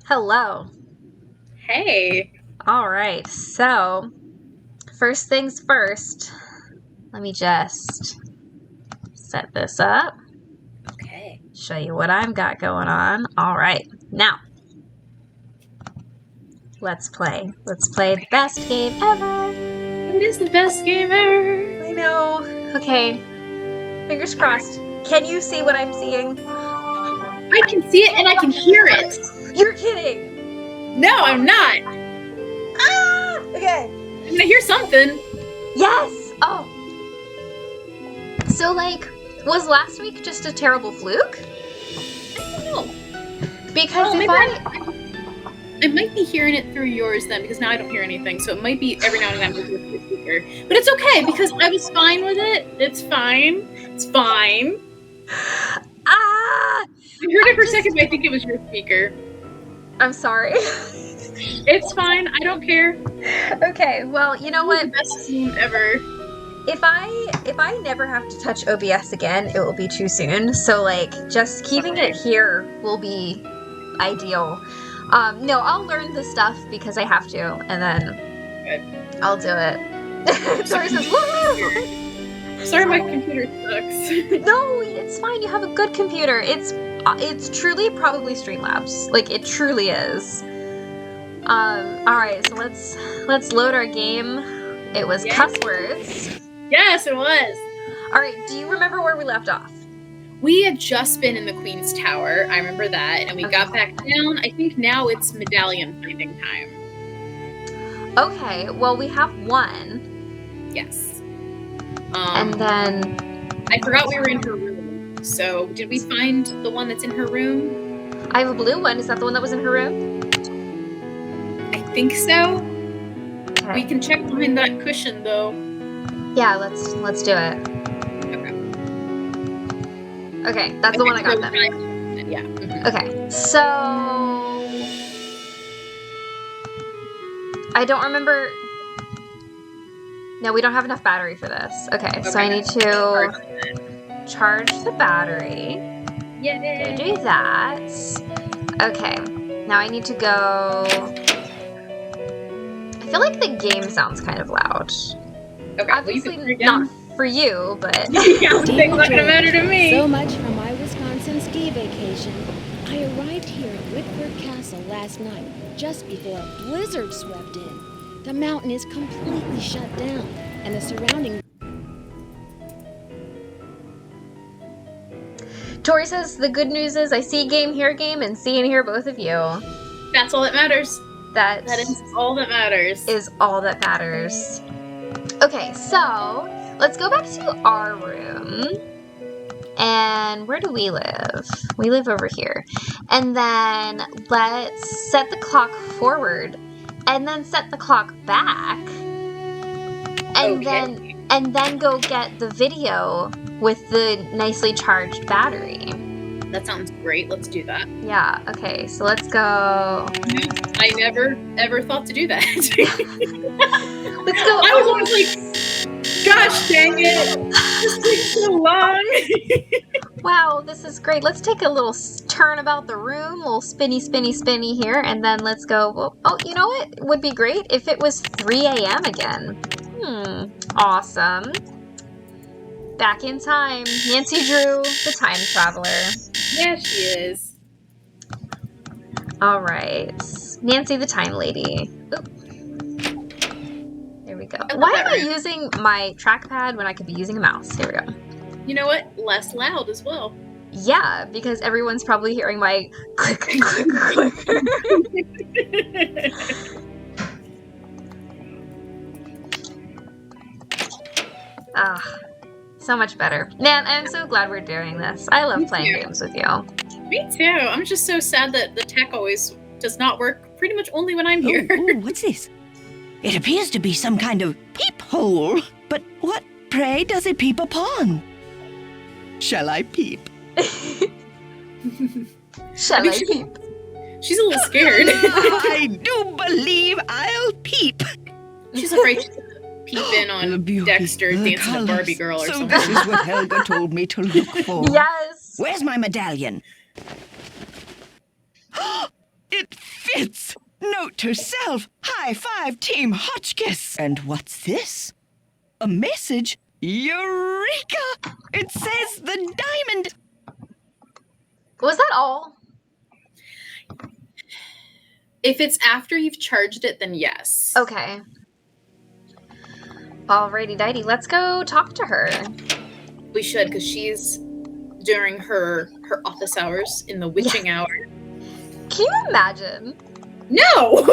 Hello. Hey. All right, so first things first, let me just set this up, Okay. show you what I've got going on. All right, now let's play. Let's play the best game ever. It is the best game ever. I know. Okay, fingers crossed. Can you see what I'm seeing? I can see it and I can hear it. You're kidding. No, I'm not. Ah! Okay. I'm gonna hear something. Yes! Oh. So, was last week just a terrible fluke? I don't know. Because maybe I I might be hearing it through yours then, because now I don't hear anything. So it might be every now and then with the speaker. But it's okay, because I was fine with it. It's fine. It's fine. Ah! I heard it for a second, but I think it was your speaker. I'm sorry. It's fine. I don't care. Okay, well, you know what? The best game ever. If I never have to touch OBS again, it will be too soon. So just keeping it here will be ideal. No, I'll learn the stuff because I have to, and then I'll do it. Tori says, woo! Sorry, my computer sucks. No, it's fine. You have a good computer. It's truly probably Streamlabs. It truly is. All right, so let's load our game. It was cuss words. Yes, it was. All right, do you remember where we left off? We had just been in the Queen's Tower. I remember that, and we got back down. I think now it's medallion finding time. Okay, well, we have one. Yes. And then I forgot we were in her room. So did we find the one that's in her room? I have a blue one. Is that the one that was in her room? I think so. Okay. We can check behind that cushion, though. Yeah, let's do it. Okay, that's the one I got then. Yeah. Mm-hmm. Okay, so I don't remember. No, we don't have enough battery for this. Okay, so I need to charge the battery. Yeah. Do that. Okay, now I need to go. I feel like the game sounds kind of loud. Okay, obviously not for you, but it's not gonna matter to me. So much for my Wisconsin ski vacation. I arrived here at Whitford Castle last night, just before a blizzard swept in. The mountain is completely shut down, and the surrounding... Tori says the good news is I see game, hear game, and see and hear both of you. That's all that matters. That is all that matters. Is all that matters. Okay, so let's go back to our room. And where do we live? We live over here. And then let's set the clock forward and then set the clock back. And then go get the video with the nicely charged battery. That sounds great. Let's do that. Yeah, okay. So let's go. I never ever thought to do that. Let's go. I was always like, gosh dang it. This takes so long. Wow, this is great. Let's take a little turn about the room, a little spinny here, and then let's go. Well, oh, you know what? It would be great if it was 3 a.m. again. Awesome. Back in time. Nancy Drew, the time traveler. Yeah, she is. All right. Nancy, the time lady. Oop. There we go. Why am I using my trackpad when I could be using a mouse? Here we go. You know what? Less loud as well. Yeah, because everyone's probably hearing my click, click, click. So much better. Man, I'm so glad we're doing this. I love playing games with you. Me too. I'm just so sad that the tech always does not work pretty much only when I'm here. Oh, what's this? It appears to be some kind of peephole. But what, pray, does it peep upon? Shall I peep? Shall I peep? She's a little scared. I do believe I'll peep. She's afraid she's gonna peep in on Dexter dancing a Barbie girl or something. This is what Helga told me to look for. Yes. Yes. Where's my medallion? It fits! Note to self, high five Team Hotchkiss! And what's this? A message? Eureka! It says the diamond... Was that all? If it's after you've charged it, then yes. Okay. Alrighty dighty, let's go talk to her. We should, because she's during her office hours in the witching hour. Can you imagine? No!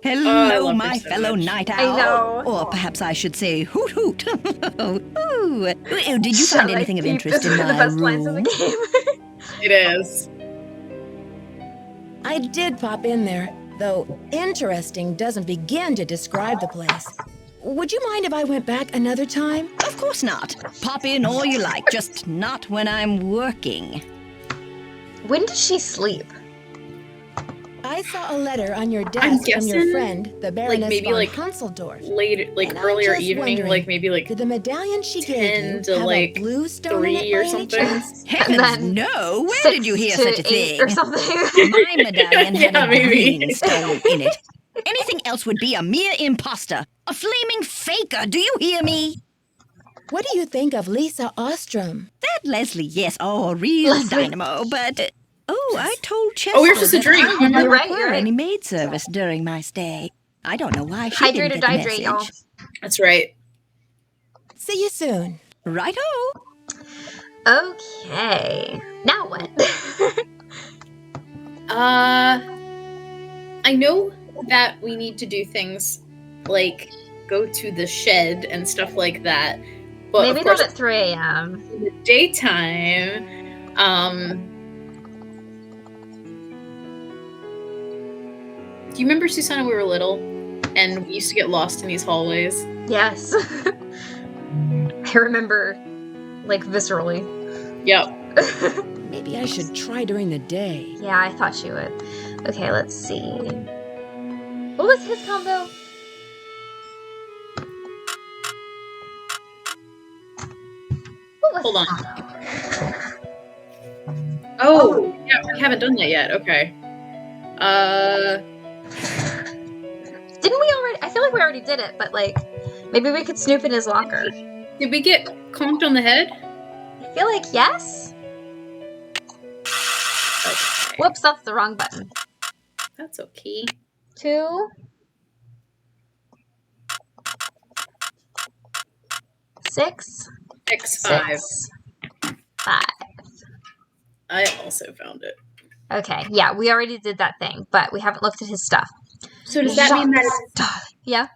Hello, love her my so fellow much. night I owl. know. Or perhaps I should say hoot hoot. Ooh. Did you Shall find I anything of keep interest this in one of my the best lines of room? the game? It is. I did pop in there, though interesting doesn't begin to describe the place. Would you mind if I went back another time? Of course not. Pop in all you like, just not when I'm working. When did she sleep? I saw a letter on your I'm desk from your guessing, friend, the Baroness maybe, von like, Hunseldorf. Later, like And I'm earlier just evening, wondering, like maybe like Did the medallion she 10 gave you to, have like, a blue stone in 3 it or by any something? chance? Heavens, then no! Where 6 did you hear to such a 8 thing? or something? My medallion had Yeah, a maybe. green stone in it. Anything else would be a mere imposter. A flaming faker, do you hear me? What do you think of Lisa Ostrom? That Leslie, yes, oh, a real Leslie. dynamo, but... oh, I told Chester Oh, we were supposed to that drink. I would not You're right, require you're right. any maid service during my stay. I don't know why she Hydrate didn't or get the dihydrate, message. y'all. That's right. See you soon. Righto. Okay. Now what? I know that we need to do things like go to the shed and stuff like that. But Maybe of course, not at 3 a.m. in the daytime, do you remember, Susanna, when we were little and we used to get lost in these hallways? Yes. I remember, like, viscerally. Yep. Maybe I should try during the day. Yeah, I thought she would. Okay, let's see. What was his combo? What was Hold his on. combo? Oh, yeah, we haven't done that yet. Okay. Didn't we already? I feel like we already did it, but, like, maybe we could snoop in his locker. Did we get conked on the head? I feel like yes. Okay. Whoops, that's the wrong button. That's okay. 2, 6, 6, 5. 5. I also found it. Okay, yeah, we already did that thing, but we haven't looked at his stuff. So does that mean that Yeah,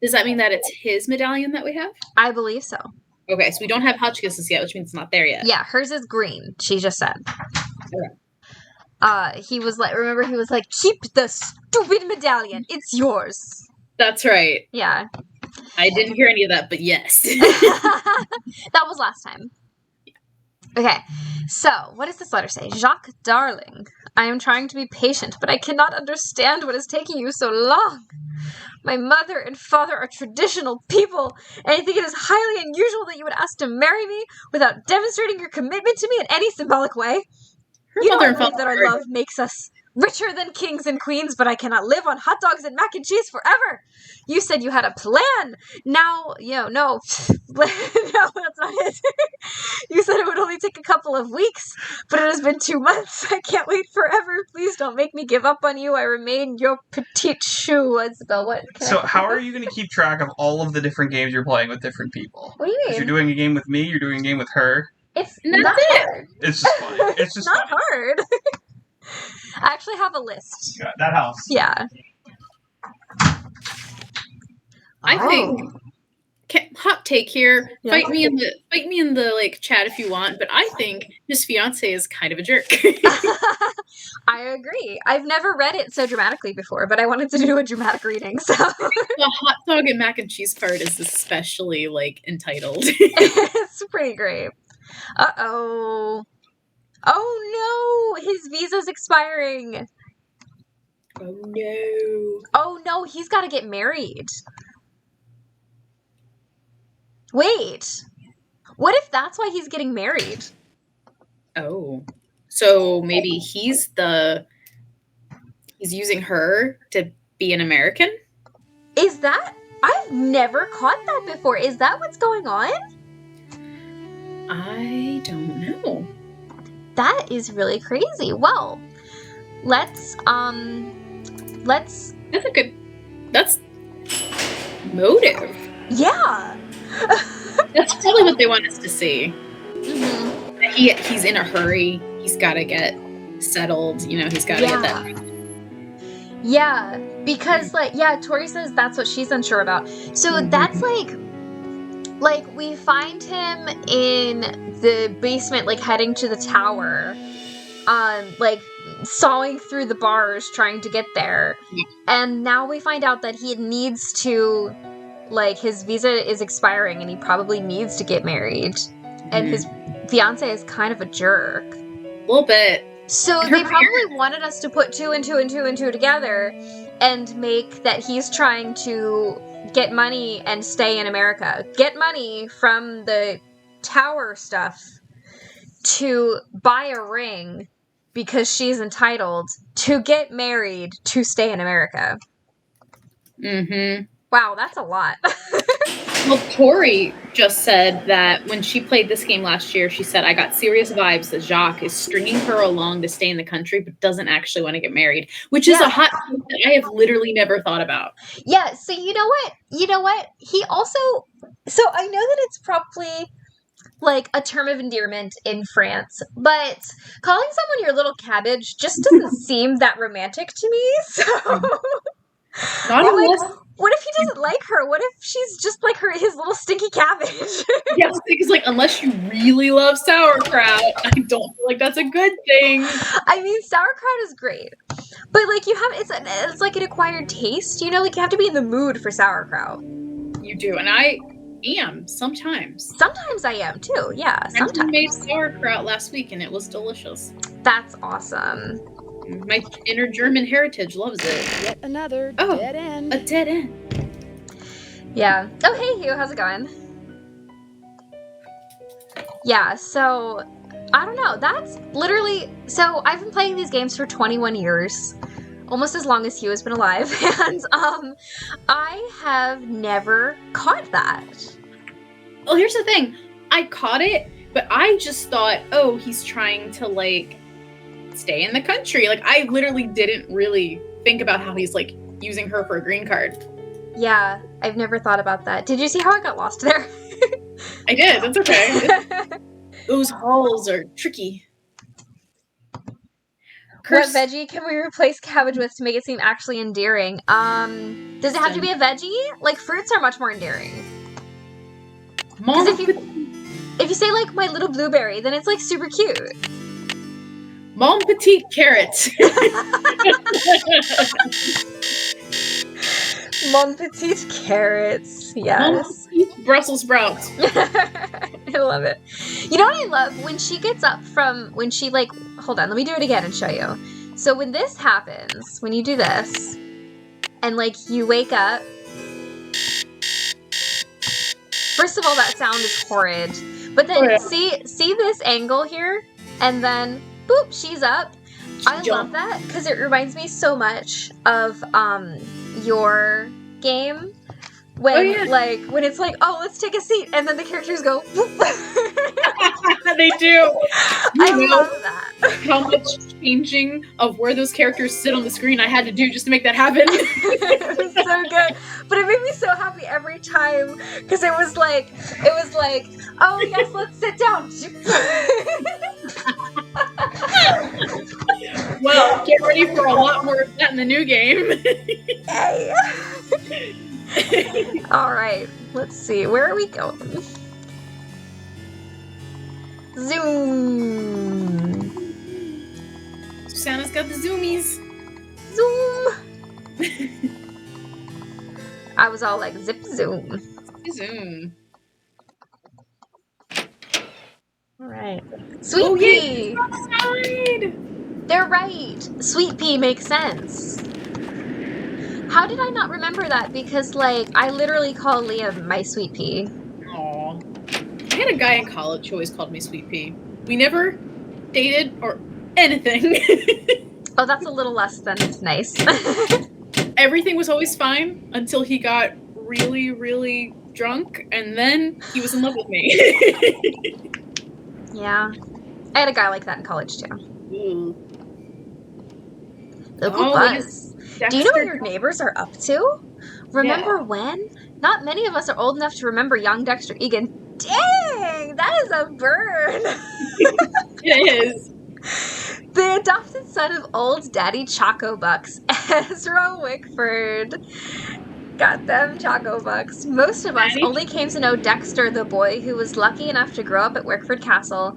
does that mean that it's his medallion that we have? I believe so. Okay, so we don't have Hotchkiss's yet, which means it's not there yet. Yeah, hers is green. She just said. Okay. He was like, remember, he was like, keep the stupid medallion. It's yours. That's right. Yeah. I didn't hear any of that, but yes. That was last time. Okay, so what does this letter say? Jacques, darling, I am trying to be patient, but I cannot understand what is taking you so long. My mother and father are traditional people, and I think it is highly unusual that you would ask to marry me without demonstrating your commitment to me in any symbolic way. Her You know mother I and believe father that our are- love makes us richer than kings and queens, but I cannot live on hot dogs and mac and cheese forever. You said you had a plan. Now, no, no, that's not it. You said it would only take a couple of weeks, but it has been 2 months. I can't wait forever. Please don't make me give up on you. I remain your petite chou. Isabel, what? So how are you going to keep track of all of the different games you're playing with different people? What do you If you're mean? doing a game with me, you're doing a game with her. It's And not that's it. hard. It's just funny. It's just Not funny. hard. I actually have a list. Yeah, that helps. Yeah. I think hot take here. Yeah. Fight me in the like chat if you want, but I think his fiance is kind of a jerk. I agree. I've never read it so dramatically before, but I wanted to do a dramatic reading, so The hot dog and mac and cheese part is especially like entitled. it's pretty great. Uh-oh. Oh no, his visa's expiring. Oh no. Oh no, he's got to get married. Wait. What if that's why he's getting married? Oh. So maybe he's using her to be an American? Is that? I've never caught that before. Is that what's going on? I don't know. That is really crazy. Well, let's That's motive. yeah. That's probably what they want us to see. Mhm. He's in a hurry. He's got to get settled. He's got to get that. Yeah, because Tori says that's what she's unsure about. So that's like we find him in the basement, like heading to the tower, like sawing through the bars trying to get there. Yeah. And now we find out that he needs to, like, his visa is expiring and he probably needs to get married. And his fiance is kind of a jerk. A little bit. So they probably wanted us to put two and two and two and two together and make that he's trying to get money and stay in America. Get money from the tower stuff to buy a ring because she's entitled to get married to stay in America. Mm-hmm. Wow, that's a lot. Well, Tori just said that when she played this game last year, she said, I got serious vibes that Jacques is stringing her along to stay in the country, but doesn't actually want to get married, which is a hot take that I have literally never thought about. Yeah, so you know what? He also... So I know that it's probably like a term of endearment in France, but calling someone your little cabbage just doesn't seem that romantic to me, so... Not unless... What if he doesn't like her? What if she's just like his little stinky cabbage? Yes, because unless you really love sauerkraut, I don't feel like that's a good thing. I mean, sauerkraut is great, but it's like an acquired taste, you have to be in the mood for sauerkraut. You do, and I am sometimes. Sometimes I am too. Yeah, sometimes. I made sauerkraut last week, and it was delicious. That's awesome. My inner German heritage loves it. Yet another dead end. A dead end. Yeah. Oh, hey, Hugh. How's it going? Yeah, so, I don't know. That's literally... So, I've been playing these games for 21 years. Almost as long as Hugh has been alive. And, I have never caught that. Well, here's the thing. I caught it, but I just thought, oh, he's trying to, stay in the country. I literally didn't really think about how he's using her for a green card. Yeah, I've never thought about that. Did you see how I got lost there? I did. That's okay. Those halls are tricky. What veggie can we replace cabbage with to make it seem actually endearing? Does it have to be a veggie? Fruits are much more endearing. Because if you say my little blueberry, then it's super cute. Mon petite carrot. Mon petite carrots. Yes. Mon petite Brussels sprouts. I love it. You know what I love? When she gets up hold on, let me do it again and show you. So when this happens, when you do this, and you wake up, first of all, that sound is horrid. But then see this angle here, and then boop, she's up. I love that because it reminds me so much of your game when when it's oh, let's take a seat, and then the characters go whoop. They do. I love that. How much changing of where those characters sit on the screen I had to do just to make that happen. It was so good, but it made me so happy every time because it was oh yes, let's sit down. Well, get ready for a lot more of that in the new game. Hey. All right, let's see. Where are we going? Zoom. Susanna's got the zoomies. Zoom. I was all zip zoom. Zoom. All right. Sweet pea. Outside. They're right. Sweet pea makes sense. How did I not remember that? Because, I literally call Liam my sweet pea. Aw. I had a guy in college who always called me Sweet Pea. We never dated or anything. Oh, that's a little less than nice. Everything was always fine until he got really, really drunk, and then he was in love with me. Yeah. I had a guy like that in college, too. Ooh. Local Oh, buzz. Do you know what Dexter- your neighbors are up to? Remember when? Not many of us are old enough to remember young Dexter Egan. Dang! That is a burn! It is. The adopted son of old Daddy Choco Bucks, Ezra Wickford. Got them Choco Bucks. Most of us Daddy? only came to know Dexter, the boy who was lucky enough to grow up at Wickford Castle,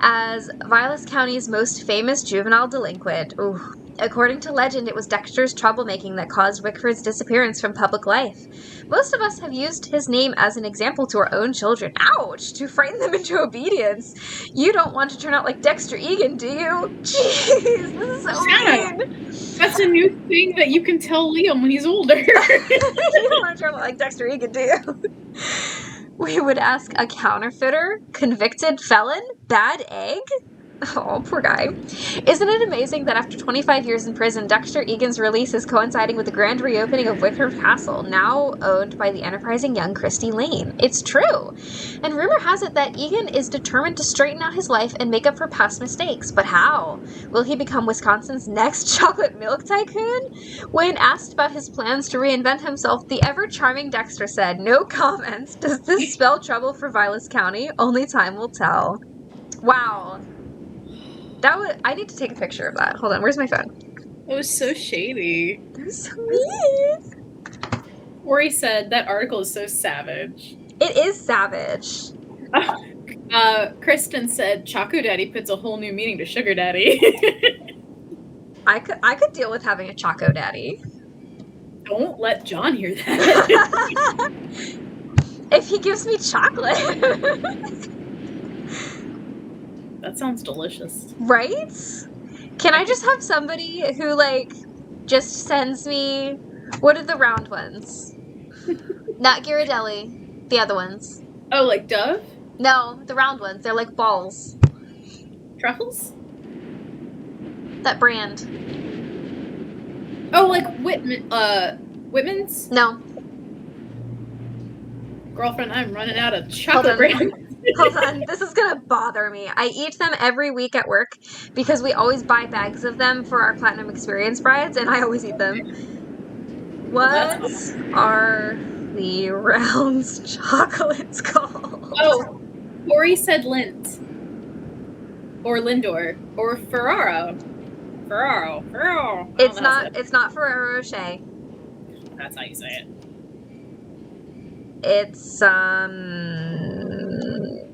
as Vilas County's most famous juvenile delinquent. Ooh. According to legend, it was Dexter's troublemaking that caused Wickford's disappearance from public life. Most of us have used his name as an example to our own children. Ouch! To frighten them into obedience. You don't want to turn out like Dexter Egan, do you? Jeez, this is so mean. That's a new thing that you can tell Liam when he's older. You don't want to turn out like Dexter Egan, do you? We would ask a counterfeiter, convicted felon, bad egg? Oh, poor guy. Isn't it amazing that after 25 years in prison, Dexter Egan's release is coinciding with the grand reopening of Wickford Castle, now owned by the enterprising young Christy Lane? It's true. And rumor has it that Egan is determined to straighten out his life and make up for past mistakes. But how? Will he become Wisconsin's next chocolate milk tycoon? When asked about his plans to reinvent himself, the ever-charming Dexter said, "No comments. Does this spell trouble for Vilas County? Only time will tell." Wow. I need to take a picture of that. Hold on, where's my phone? It was so shady. That was so mean. Ori said that article is so savage. It is savage. Kristen said Choco Daddy puts a whole new meaning to Sugar Daddy. I could deal with having a Choco Daddy. Don't let John hear that. If he gives me chocolate. That sounds delicious. Right? Can I just have somebody who, like, just sends me... What are the round ones? Not Ghirardelli. The other ones. Oh, like Dove? No, the round ones. They're like balls. Truffles? That brand. Oh, like Whitman's? No. Girlfriend, I'm running out of chocolate brand. Hold on, this is gonna bother me. I eat them every week at work because we always buy bags of them for our Platinum Experience brides, and I always eat them. What are the rounds chocolates called? Oh, Tori said Lindt. Or Lindor. Or Ferraro. It's not Ferrero Rocher. That's how you say it. It's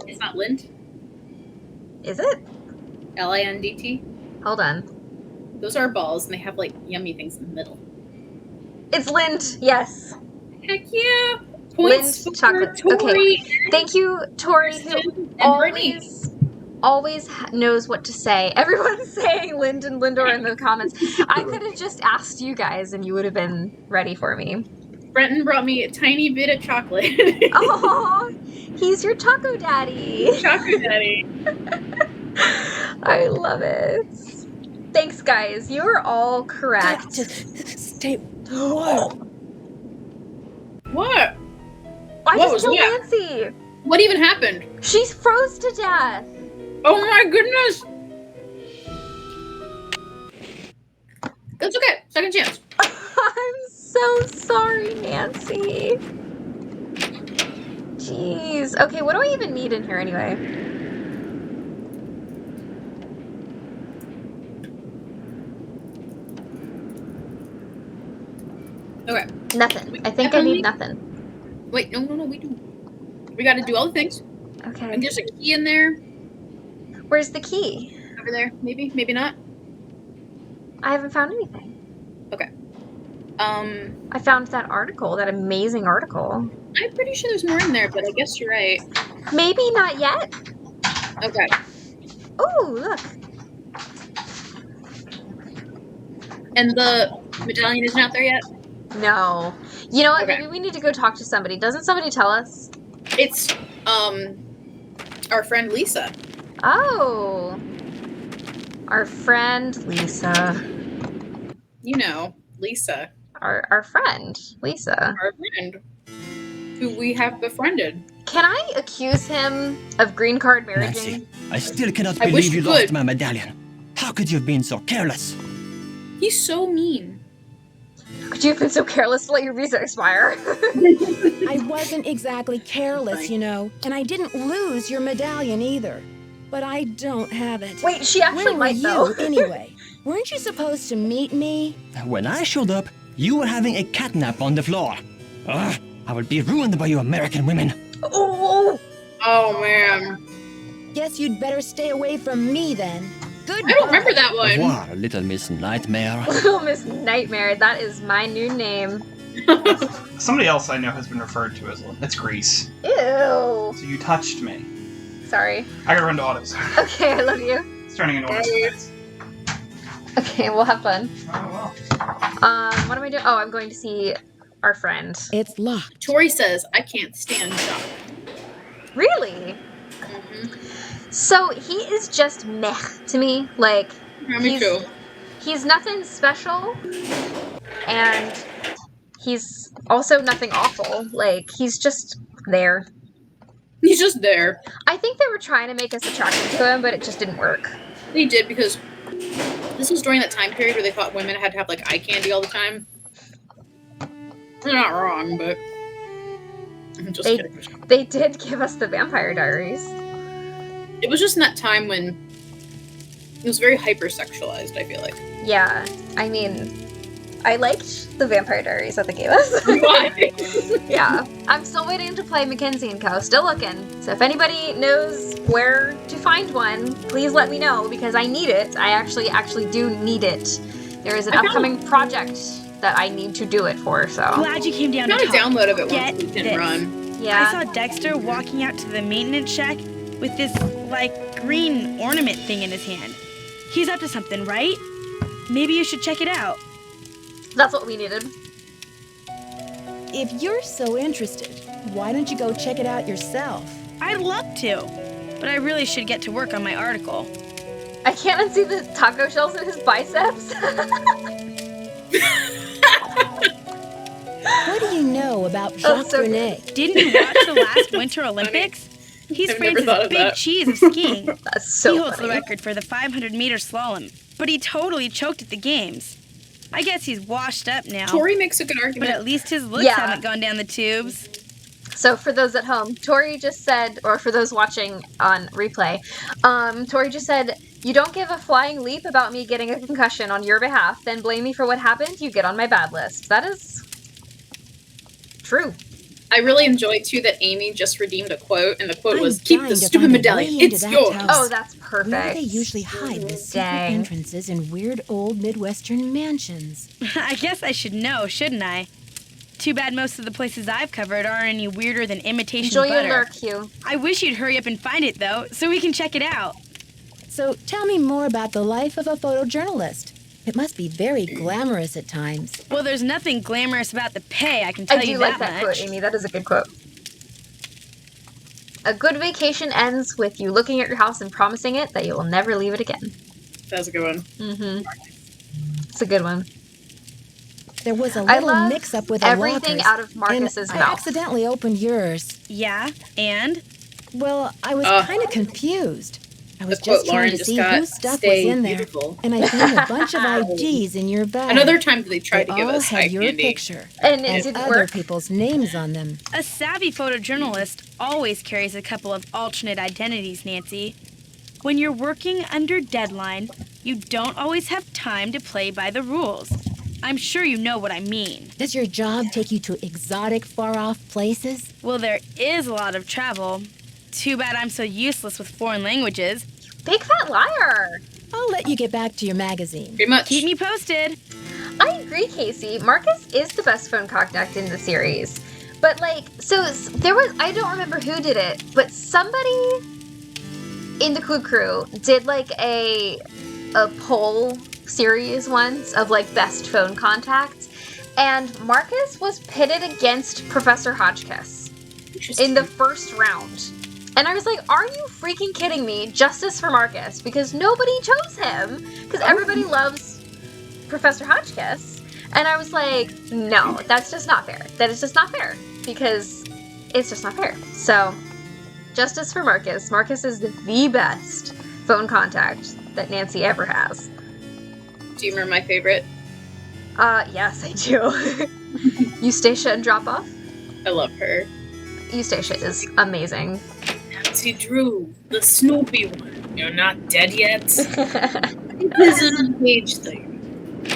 It's not Lindt. Is it? Lindt. Hold on. Those are balls, and they have like yummy things in the middle. It's Lindt. Yes. Heck yeah! Points Lindt for chocolate. Tori. Okay. Thank you, Tori, who And Brittany. always knows what to say. Everyone's saying Lind and Lindor in the comments. I could have just asked you guys, and you would have been ready for me. Brenton brought me a tiny bit of chocolate. Oh, he's your Choco Daddy. Choco Daddy. I love it. Thanks, guys. You are all correct. Just stay warm. What? I What just was killed that? Nancy. What even happened? She's froze to death. Oh my goodness! It's okay. Second chance. I'm so sorry, Nancy. Jeez. Okay, what do I even need in here anyway? Okay. Nothing. I think I need nothing. Wait, no, we do. We gotta do all the things. Okay. And there's a key in there. Where's the key? Over there. Maybe not. I haven't found anything. Okay. I found that article, that amazing article. I'm pretty sure there's more in there, but I guess you're right. Maybe not yet. Okay. Oh, look. And the medallion isn't out there yet? No. You know what? Okay. Maybe we need to go talk to somebody. Doesn't somebody tell us? It's, our friend Lisa. Oh. Our friend Lisa. You know, Lisa, Our friend Lisa. our friend, who we have befriended. Can I accuse him of green card marriaging? Nancy, I still cannot I wish believe you you lost could. my medallion. How could you have been so careless? He's so mean. Could you have been so careless to let your visa expire? I wasn't exactly careless, you know, and I didn't lose your medallion either. But I don't have it. Wait, she actually Where were might though. you, anyway? Weren't you supposed to meet me? When I showed up, you were having a catnap on the floor. Ugh, I will be ruined by you American women. Oh, Oh man, Guess you'd better stay away from me then. Goodbye. I don't remember that Au one. revoir, little Miss Nightmare. Little Miss Nightmare. That is my new name. Somebody else I know has been referred to as it's Grease. Ew. So you touched me. Sorry. I gotta run to autos. Okay, I love you. It's turning into one of those nights. Okay, we'll have fun. Oh What am I doing? Oh, I'm going to see our friend. It's locked. Tori says, I can't stand Jock. Really? So he is just meh to me. Like, Yeah, me too. he's nothing special, and he's also nothing awful. Like, he's just there. He's just there. I think they were trying to make us attracted to him, but it just didn't work. They did because this was during that time period where they thought women had to have like eye candy all the time. They're not wrong, but I'm just They- kidding. They did give us the Vampire Diaries. It was just in that time when it was very hypersexualized, I feel like. Yeah, I mean, I liked the Vampire Diaries that they gave us. Why? Yeah, I'm still waiting to play Mackenzie & Co. Still looking. So if anybody knows where to find one, please let me know because I need it. I actually do need it. There is an upcoming project that I need to do it for, so. Glad you came down Got to a talk. download of it Get once we can this. run. Yeah. I saw Dexter walking out to the maintenance shack with this, like, green ornament thing in his hand. He's up to something, right? Maybe you should check it out. That's what we needed. If you're so interested, why don't you go check it out yourself? I'd love to, but I really should get to work on my article. I can't unsee the taco shells in his biceps. What do you know about Oh, Jacques so Rene? Didn't you watch the last Winter Olympics? He's I've never France's thought of big that. cheese of skiing. That's so He holds the funny. record for the 500-meter slalom, but he totally choked at the games. I guess he's washed up now, Tori makes a good but argument. at least his looks Yeah. haven't gone down the tubes. So for those at home, Tori just said, or for those watching on replay, Tori just said, you don't give a flying leap about me getting a concussion on your behalf, then blame me for what happened, you get on my bad list. That is true. I really enjoyed too that Amy just redeemed a quote, and the quote I'm was, "Keep dying the to stupid find a medallion. way into It's that yours." house. Oh, that's perfect. Where do they usually hide the secret Dang. entrances in weird old Midwestern mansions? I guess I should know, shouldn't I? Too bad most of the places I've covered aren't any weirder than imitation Enjoy your butter. lurk, Hugh. I wish you'd hurry up and find it, though, so we can check it out. So tell me more about the life of a photojournalist. It must be very glamorous at times. Well, there's nothing glamorous about the pay, I can tell I do you like that that quote, much. Amy. That is a good quote. A good vacation ends with you looking at your house and promising it that you will never leave it again. That's a good one. Mm-hmm. It's a good one. There was a I little love mixup with the everything lockers, out of Marcus's and I mouth. accidentally opened yours. Yeah, and? Well, I was Ugh. kind of confused. I was The quote just trying Lauren to just see got, whose stuff "Stay was in there, beautiful." and I found a bunch of IDs in your bag. Another time that they tried They to give all us had eye your candy. picture And it and didn't other work. people's names on them. A savvy photojournalist always carries a couple of alternate identities, Nancy. When you're working under deadline, you don't always have time to play by the rules. I'm sure you know what I mean. Does your job take you to exotic, far-off places? Well, there is a lot of travel. Too bad I'm so useless with foreign languages. Big fat liar. I'll let you get back to your magazine. Pretty much. Keep me posted. I agree, Casey. Marcus is the best phone contact in the series. But, like, so there was, I don't remember who did it, but somebody in the Clue Crew did, like, a poll series once of, like, best phone contacts. And Marcus was pitted against Professor Hotchkiss Interesting. in the first round. And I was like, are you freaking kidding me? Justice for Marcus. Because nobody chose him. Because everybody loves Professor Hotchkiss. And I was like, no, that's just not fair. That is just not fair. Because it's just not fair. So, justice for Marcus. Marcus is the best phone contact that Nancy ever has. Do you remember my favorite? Yes, I do. Eustacia and Drop Off. I love her. Eustacia is amazing. Nancy Drew, the Snoopy one. You're not dead yet. This is an age thing.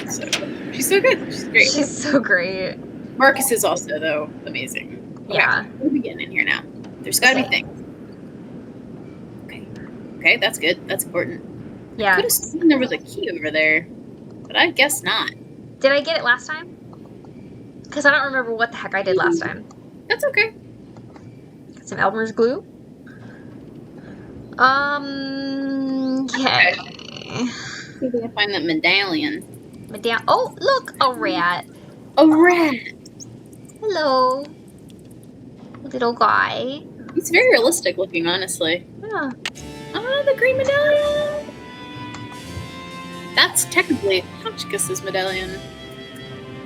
So, she's so good. She's great. She's so great. Marcus is also, though, amazing. Okay, Yeah. we'll begin in here now. There's gotta be things. Okay, that's good. That's important. I Yeah. could have sworn there was a key over there, but I guess not. Did I get it last time? Because I don't remember what the heck I did last time. That's okay. Got some Elmer's glue. Okay. See if we can find that medallion. Madame. Oh, look, a rat. A rat! Hello, little guy. He's very realistic looking, honestly. Yeah. Ah, the green medallion! That's technically Hotchkiss's medallion.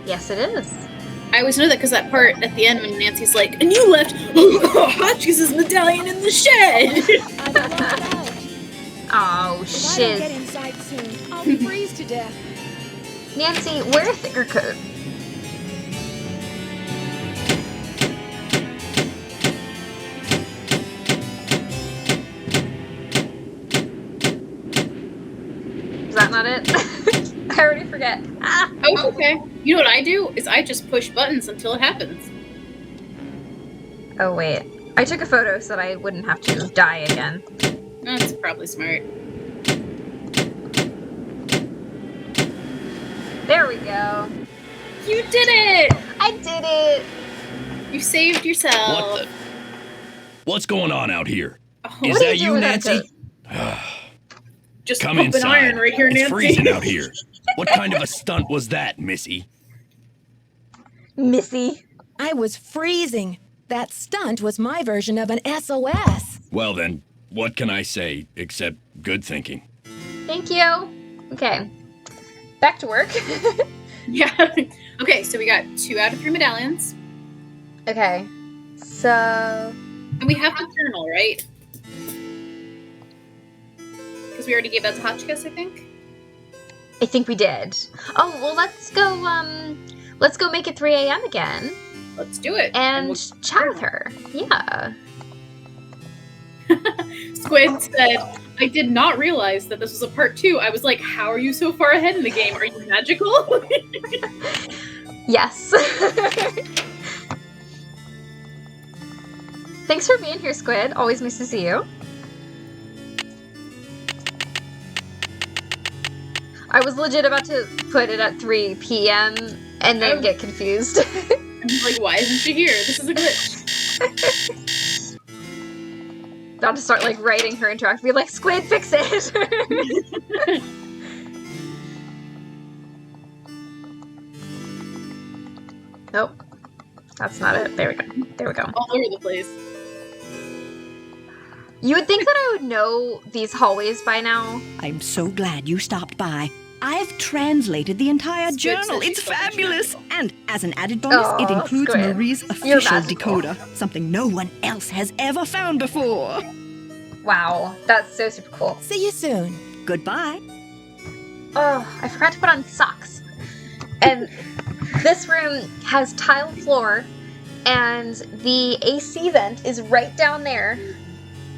Yes, it is. I always know that because that part at the end when Nancy's like, and you left Hotchkiss's medallion in the shed! I locked out. Oh, If I don't get shiz. inside soon, I'll freeze to death. Nancy, wear a thicker coat. Is that not it? I already forget. Ah. Oh, okay. You know what I do? Is I just push buttons until it happens. Oh, wait. I took a photo so that I wouldn't have to die again. That's probably smart. There we go. You did it! I did it! You saved yourself. What the? What's going on out here? Oh, Is What are that you you, doing with that Nancy? just Come pumping inside. iron right here, It's Nancy. freezing out here. What kind of a stunt was that, Missy? Missy. I was freezing. That stunt was my version of an SOS. Well then, what can I say except good thinking? Thank you. Okay. Back to work. Yeah. Okay, so we got 2 out of 3 medallions. Okay. So... And we have the journal, right? Because we already gave that to Hotchkiss, I think. I think we did. Oh, well, let's go make it 3 a.m. again Let's do it. and we'll- chat with her. Yeah. Squid said, I did not realize that this was a part 2. I was like, how are you so far ahead in the game? Are you magical? Yes. Thanks for being here, Squid. Always nice to see you. I was legit about to put it at 3 p.m. and then get confused. I'm like, why isn't she here? This is a glitch. About to start like writing her interact, be like, Squid, fix it. Nope, that's not it. There we go. There we go. All over the place. You would think that I would know these hallways by now. I'm so glad you stopped by. I've translated the entire Squid journal. says It's she's fucking fabulous. And as an added bonus, it Aw, includes Squid. Marie's You're official magical. decoder, something no one else has ever found before. Wow, that's so super cool. See you soon. Goodbye. Oh, I forgot to put on socks. And this room has tile floor, and the AC vent is right down there.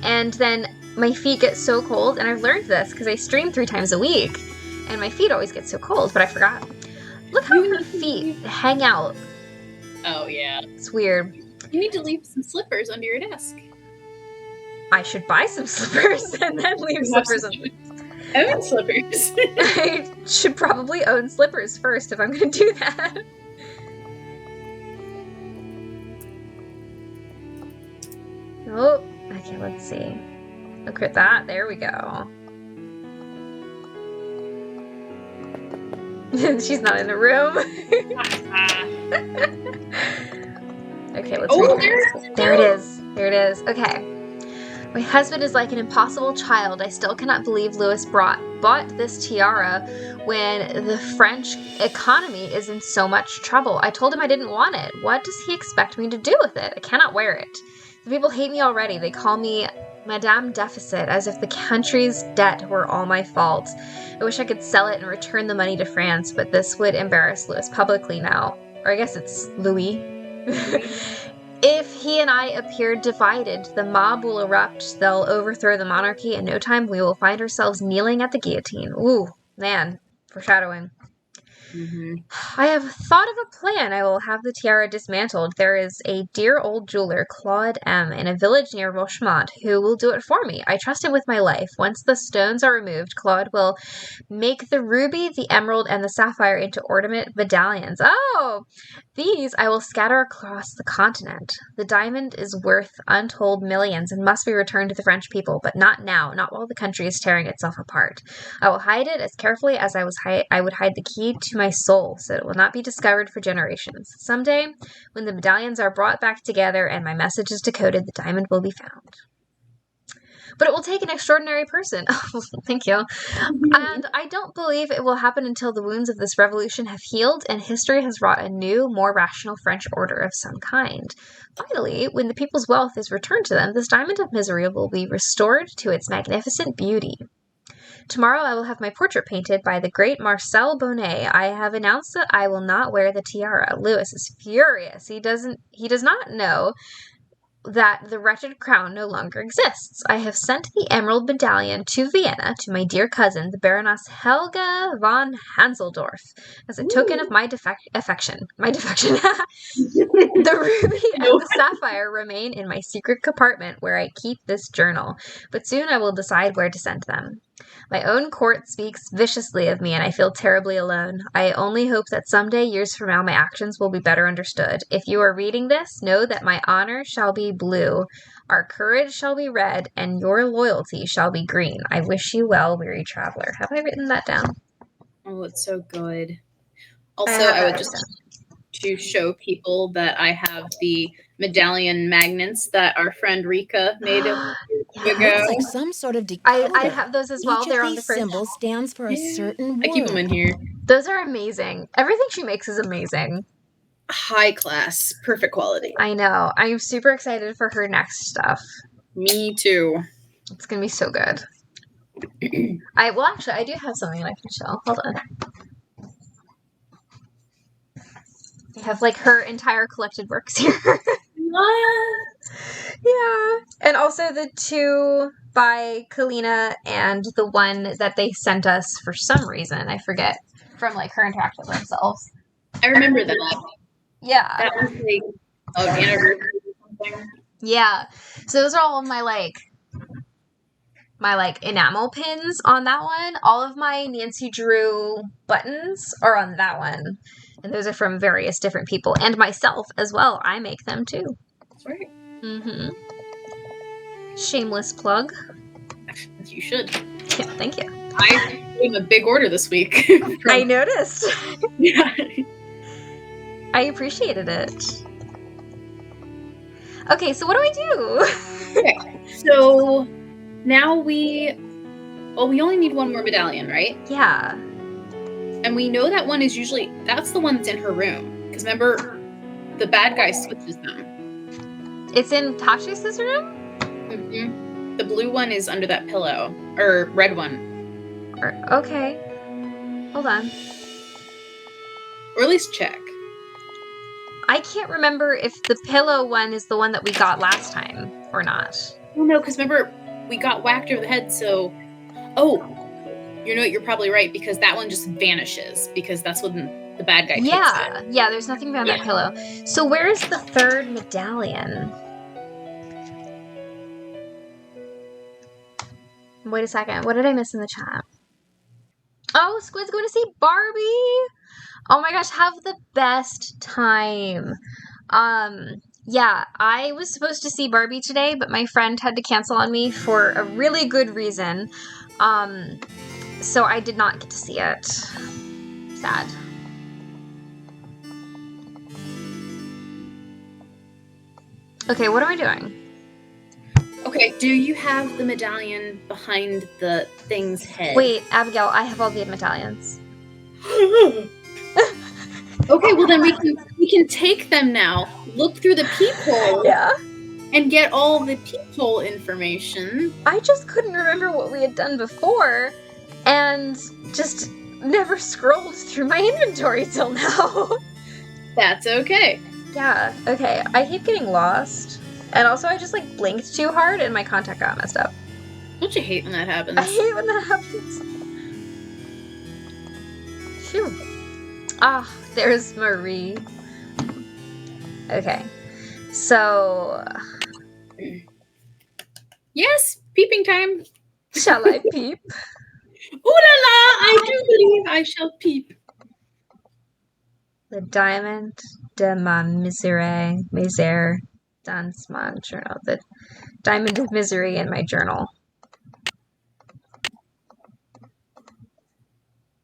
And then my feet get so cold, and I've learned this because I stream 3 times a week, and my feet always get so cold, but I forgot. Look how her feet hang out. Oh, yeah. It's weird. You need to leave some slippers under your desk. I should buy some slippers and then leave slippers on. Own slippers. I should probably own slippers first if I'm going to do that. Oh, okay, let's see. Look at that. There we go. She's not in the room. Okay, let's Oh, read there it. it is. There it is. There it is. Okay. My husband is like an impossible child. I still cannot believe Louis bought this tiara when the French economy is in so much trouble. I told him I didn't want it. What does he expect me to do with it? I cannot wear it. The people hate me already. They call me Madame Deficit, as if the country's debt were all my fault. I wish I could sell it and return the money to France, but this would embarrass Louis publicly now. Or I guess it's Louis. If he and I appear divided, the mob will erupt, they'll overthrow the monarchy, in no time we will find ourselves kneeling at the guillotine. Ooh, man, foreshadowing. I have thought of a plan. I will have the tiara dismantled. There is a dear old jeweler, Claude M., in a village near Rochemont, who will do it for me. I trust him with my life. Once the stones are removed, Claude will make the ruby, the emerald, and the sapphire into ornament medallions. Oh! These I will scatter across the continent. The diamond is worth untold millions and must be returned to the French people, but not now, not while the country is tearing itself apart. I will hide it as carefully as I would hide the key to my soul, so it will not be discovered for generations. Someday, when the medallions are brought back together and my message is decoded, the diamond will be found. But it will take an extraordinary person. Thank you. And I don't believe it will happen until the wounds of this revolution have healed and history has wrought a new, more rational French order of some kind. Finally, when the people's wealth is returned to them, this diamond of misery will be restored to its magnificent beauty. Tomorrow I will have my portrait painted by the great Marcel Bonnet. I have announced that I will not wear the tiara. Louis is furious. He does not know that the wretched crown no longer exists. I have sent the emerald medallion to Vienna to my dear cousin, the Baroness Helga von Hanseldorf, as a token of my affection. My defection. The ruby and the sapphire remain in my secret compartment where I keep this journal, but soon I will decide where to send them. My own court speaks viciously of me, and I feel terribly alone. I only hope that someday, years from now, my actions will be better understood. If you are reading this, know that my honor shall be blue, our courage shall be red, and your loyalty shall be green. I wish you well, weary traveler. Have I written that down? Oh, it's so good. Also, I would just to show people that I have the medallion magnets that our friend Rika made a It looks like some sort of decoder. I have those as well. Each They're of on the these fridge. symbols stands for a certain word. I keep them in here. Those are amazing. Everything she makes is amazing. High class, perfect quality. I know. I'm super excited for her next stuff. Me too. It's gonna be so good. I do have something that I can show. Hold on. I have like her entire collected works here. What? Yeah. And also the two by Kalina and the one that they sent us for some reason. I forget. From like her interaction with themselves. I remember that. Yeah. That was like an anniversary or something. Yeah. So those are all of my enamel pins on that one. All of my Nancy Drew buttons are on that one. And those are from various different people. And myself as well. I make them too. That's right. Mm-hmm. Shameless plug. You should. Yeah, thank you. I gave a big order this week. I noticed. Yeah. I appreciated it. Okay, so what do I do? Okay, so now we only need one more medallion, right? Yeah. And we know that one is usually, that's the one that's in her room. Because remember, the bad guy switches them. It's in Tasha's room? Mm-hmm. The blue one is under that pillow. Or red one. Okay. Hold on. Or at least check. I can't remember if the pillow one is the one that we got last time or not. Oh no, because remember, we got whacked over the head, so... Oh, you know what, you're probably right, because that one just vanishes, because that's when the bad guy takes it. Yeah, there's nothing around that pillow. So where is the third medallion? Wait a second, what did I miss in the chat? Oh, Squid's going to see Barbie! Oh my gosh, have the best time. Yeah, I was supposed to see Barbie today, but my friend had to cancel on me for a really good reason. So I did not get to see it. Sad. Okay, what am I doing? Okay, do you have the medallion behind the thing's head? Wait, Abigail, I have all the medallions. Okay, well then we can take them now. Look through the peephole. Yeah. And get all the peephole information. I just couldn't remember what we had done before, and just never scrolled through my inventory till now. That's okay. Yeah, okay. I keep getting lost. And also I just like blinked too hard and my contact got messed up. Don't you hate when that happens? I hate when that happens. Phew. Ah, there's Marie. Okay. So Yes, peeping time. shall I peep? Ooh la la, I do believe I shall peep. The diamond de ma misère dans mon journal. The diamond of misery in my journal.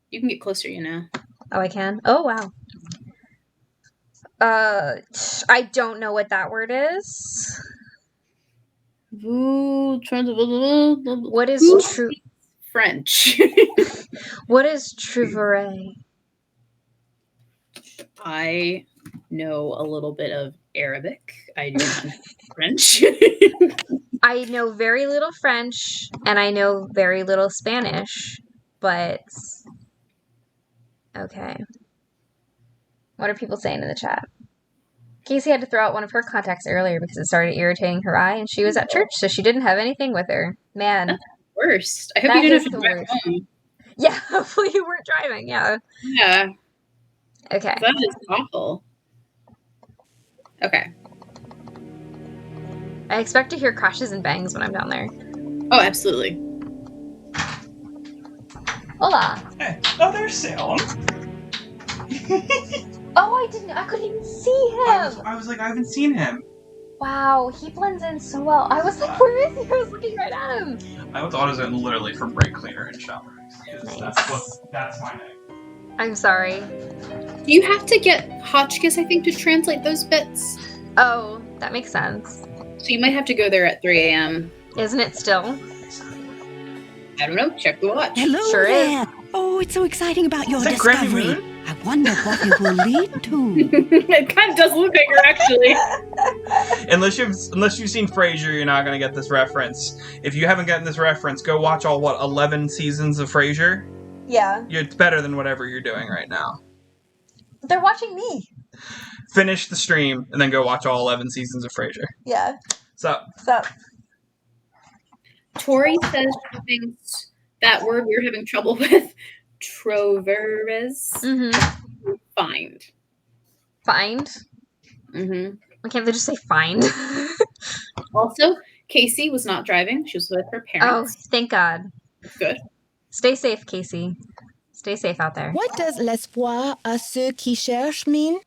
You can get closer, you know. Oh, I can? Oh, wow. I don't know what that word is. What is true? French. What is trouvere? I know a little bit of Arabic. I do not know French. I know very little French, and I know very little Spanish, but... Okay. What are people saying in the chat? Casey had to throw out one of her contacts earlier because it started irritating her eye, and she was at church, so she didn't have anything with her. Man. That's the worst. I hope That you is didn't have the to drive worst. home. Yeah, hopefully you weren't driving, yeah. Yeah, Okay. that is awful. Okay. I expect to hear crashes and bangs when I'm down there. Oh, absolutely. Hola. Hey. Oh, there's Salem. Oh, I couldn't even see him! I was like, I haven't seen him. Wow, he blends in so well. I was like, where is he? I was looking right at him. I went to AutoZone literally for brake cleaner and shower. Nice. That's my name. I'm sorry. You have to get Hotchkiss, I think, to translate those bits. Oh, that makes sense. So you might have to go there at 3 a.m. Isn't it still? I don't know. Check the watch. Hello Sure is. there. Oh, it's so exciting about your Is that Granny discovery. Moon? I wonder what it will lead to. It kind of does look like her, actually. Unless you've seen Frasier, you're not gonna get this reference. If you haven't gotten this reference, go watch all 11 seasons of Frasier. Yeah. It's better than whatever you're doing right now. They're watching me. Finish the stream and then go watch all 11 seasons of Frasier. Yeah. So, What's up? Tori says she thinks that word we're having trouble with, troveres, Mm-hmm. find. Find? Mm-hmm. Why can't they just say find? Also, Casey was not driving. She was with her Oh, parents. thank God. Good. Stay safe, Casey. Stay safe out there. What does l'espoir à ceux qui cherchent mean?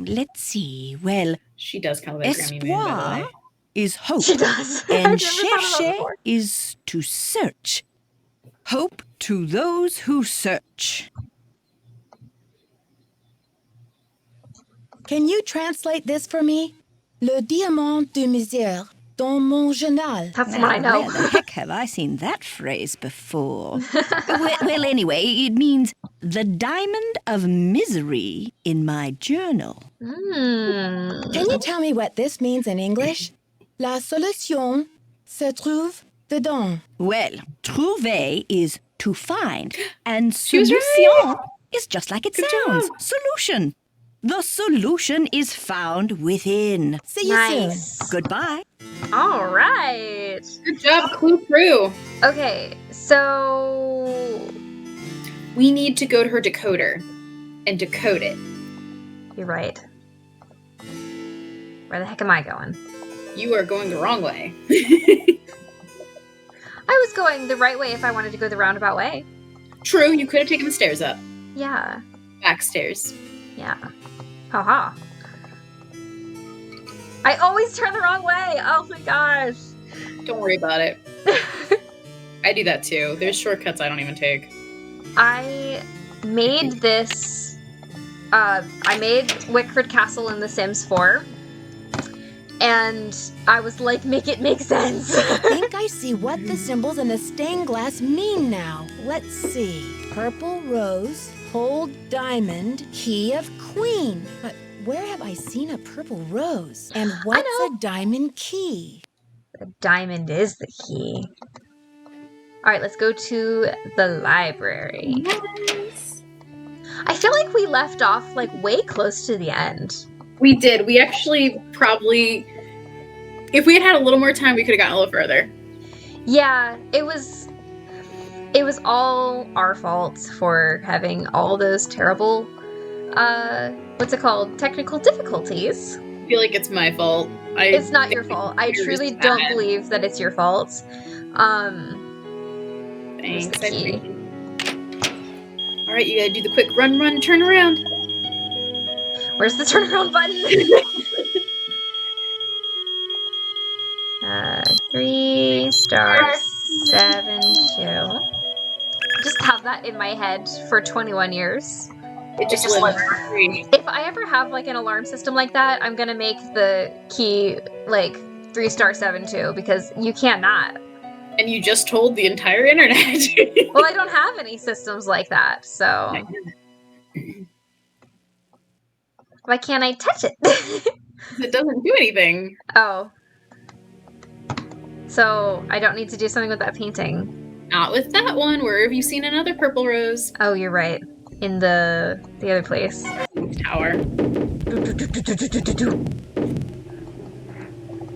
Let's see. Well, She does kind of like Grammy Moon, by the espoir way. is hope. She does. I've And never thought about it chercher before. is to search. Hope to those who search. Can you translate this for me? Le diamant de misère dans mon journal. That's what I know. Where the heck have I seen that phrase before? well, anyway, it means the diamond of misery in my journal. Can you tell me what this means in English? La solution se trouve dedans. Well, trouver is to find, and She was solution is just like it Good sounds. job. Solution. The solution is found within. See you Nice. soon. Goodbye. All right. Good job, Clue Crew. Okay, so We need to go to her decoder and decode it. you're right. Where the heck am I going? You are going the wrong way. I was going the right way if I wanted to go the roundabout way. True, you could have taken the stairs up. Yeah. Back stairs. Yeah. Haha. I always turn the wrong way. Oh my gosh. Don't worry about it. I do that too. There's shortcuts I don't even take. I made this. I made Wickford Castle in The Sims 4. And I was like, make it make sense. I think I see what the symbols in the stained glass mean now. Let's see. Purple rose, whole diamond, key of queen. But where have I seen a purple rose? And what's a diamond key? The diamond is the key. All right, let's go to the library. Yes. I feel like we left off like way close to the end. We did. We actually probably, if we had had a little more time, we could have gotten a little further. Yeah, it was all our fault for having all those terrible, what's it called? Technical difficulties. I feel like it's my fault. It's not your fault. I truly don't believe that it's your fault. Thanks. The key. All right, you gotta do the quick run, turn around. Where's the turnaround button? 3 star 7 2. Just have that in my head for 21 years. It just lives. If I ever have like an alarm system like that, I'm gonna make the key like 3 star 7 2 because you cannot. And you just told the entire internet. Well, I don't have any systems like that, so why can't I touch it? It doesn't do anything. Oh. So I don't need to do something with that painting. Not with that one. Where have you seen another purple rose? Oh, you're right. In the other place. Tower.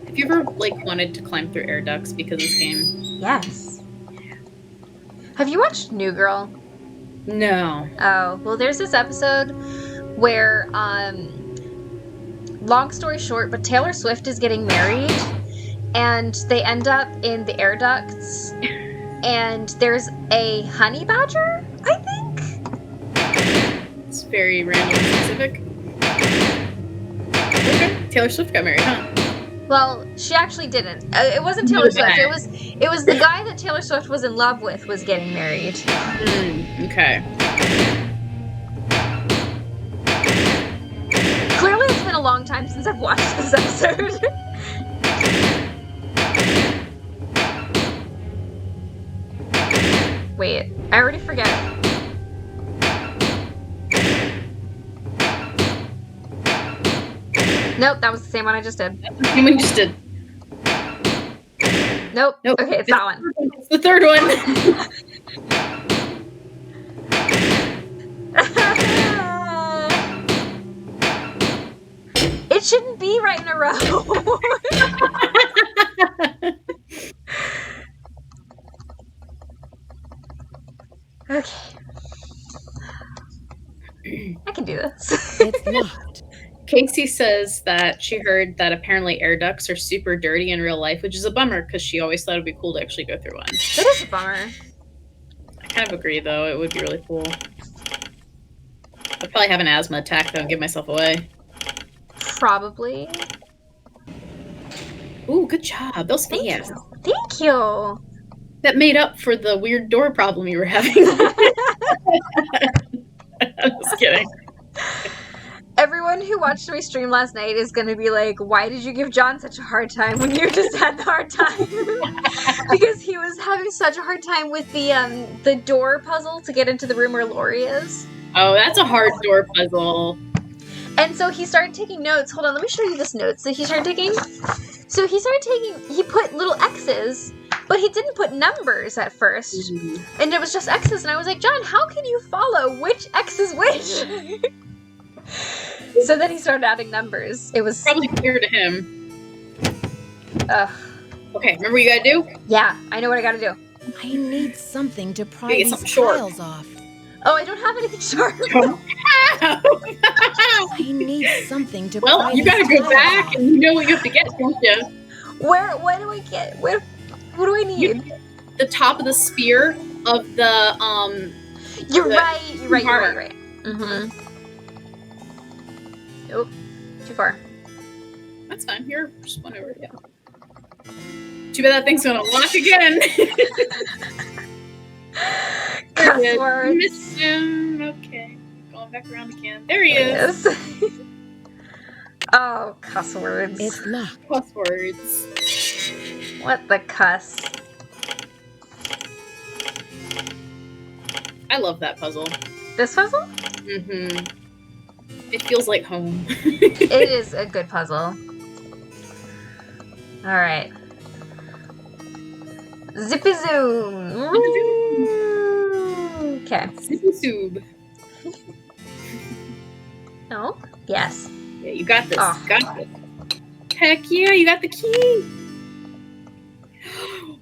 Have you ever like wanted to climb through air ducts because of this game? Yes. Have you watched New Girl? No. Oh, well, there's this episode where, long story short, but Taylor Swift is getting married, and they end up in the air ducts, and there's a honey badger, I think? It's very random and specific. Okay. Taylor Swift got married, huh? Well, she actually didn't. It wasn't Taylor Swift. It was the guy that Taylor Swift was in love with was getting married. Okay. Clearly, it's been a long time since I've watched this episode. Wait, I already forget. Nope, that was the same one I just did. That's the same one you just did. Nope. Okay, it's that one. It's the third one. It shouldn't be right in a row. Okay. I can do this. It's locked. Casey says that she heard that apparently air ducts are super dirty in real life, which is a bummer because she always thought it'd be cool to actually go through one. That is a bummer. I kind of agree, though. It would be really cool. I'd probably have an asthma attack, though, and give myself away. Probably. Ooh, good job. Those fast. Thank you. That made up for the weird door problem you were having. I'm just kidding. Everyone who watched me stream last night is going to be like, why did you give John such a hard time when you just had the hard time? Because he was having such a hard time with the door puzzle to get into the room where Lori is. Oh, that's a hard door puzzle. And so he started taking notes. Hold on, let me show you this note. So he put little X's, but he didn't put numbers at first. Mm-hmm. And it was just X's, and I was like, John, how can you follow which X is which? So then he started adding numbers. It was probably clear to him. Ugh. Okay, remember what you gotta do? Yeah, I know what I gotta do. I need something to pry Get these something short. tiles off. Oh, I don't have anything sharp. I need something to well, pry you these gotta go tiles back off. and you know what you have to get, don't you? What do I get? What do I need? The top of the spear of the You're right. Mm-hmm. Nope. Too far. That's fine. Here, just one over. Yeah. Too bad that thing's gonna lock again. Crosswords. Missed him. Okay. Going back around again. There he is. Oh, cuss words. It's locked. Cuss words. What the cuss? I love that puzzle. This puzzle? Mm-hmm. It feels like home. It is a good puzzle. Alright. Zippy zoom! Okay. Super Soob. No? Yes. Yeah, you got this. Oh. Got this. Heck yeah, you got the key.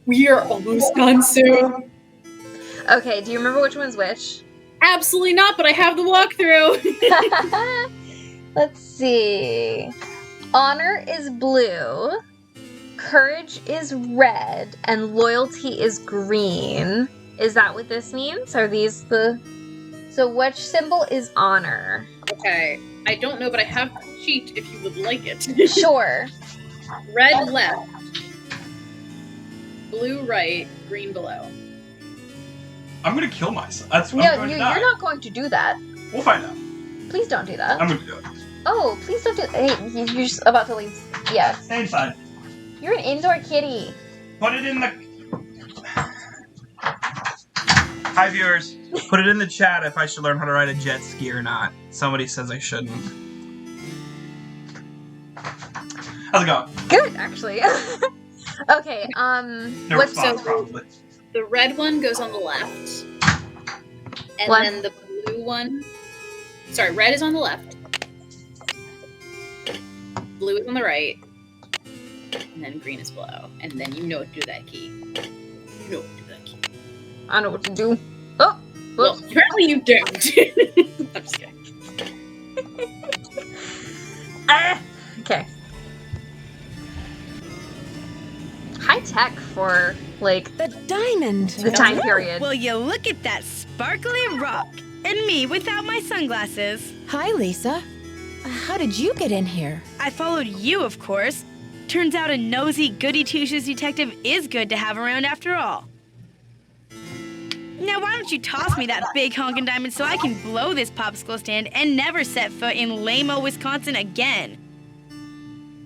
We are almost done soon. Okay, do you remember which one's which? Absolutely not, but I have the walkthrough. Let's see. Honor is blue. Courage is red. And loyalty is green. Is that what this means? Are these the... So which symbol is honor? Okay, I don't know, but I have the cheat if you would like it. Sure. Red left, blue right, green below. I'm gonna kill myself. That's what No, I'm going to die. you're not going to do that. We'll find out. Please don't do that. I'm gonna do it. Oh, please don't do... Hey, you're just about to leave. Yeah. Stay inside. You're an indoor kitty. Put it in the... Hi, viewers. Put it in the chat if I should learn how to ride a jet ski or not. Somebody says I shouldn't. How's it going? Good, actually. Okay, No what's response, probably. The red one goes on the left, and Left. then the blue one. Sorry, red is on the left, blue is on the right, and then green is below. And then you know what to do with that key. You know what to do with that key. I know what to do. Oh, Well, whoops. apparently you don't. I'm just kidding. Ah, okay. High tech for like The diamond. the time period. Will you look at that sparkly rock? And me without my sunglasses. Hi, Lisa. How did you get in here? I followed you, of course. Turns out a nosy, goody-two-shoes detective is good to have around after all. Now, why don't you toss me that big honkin' diamond so I can blow this popsicle stand and never set foot in lame-o Wisconsin again?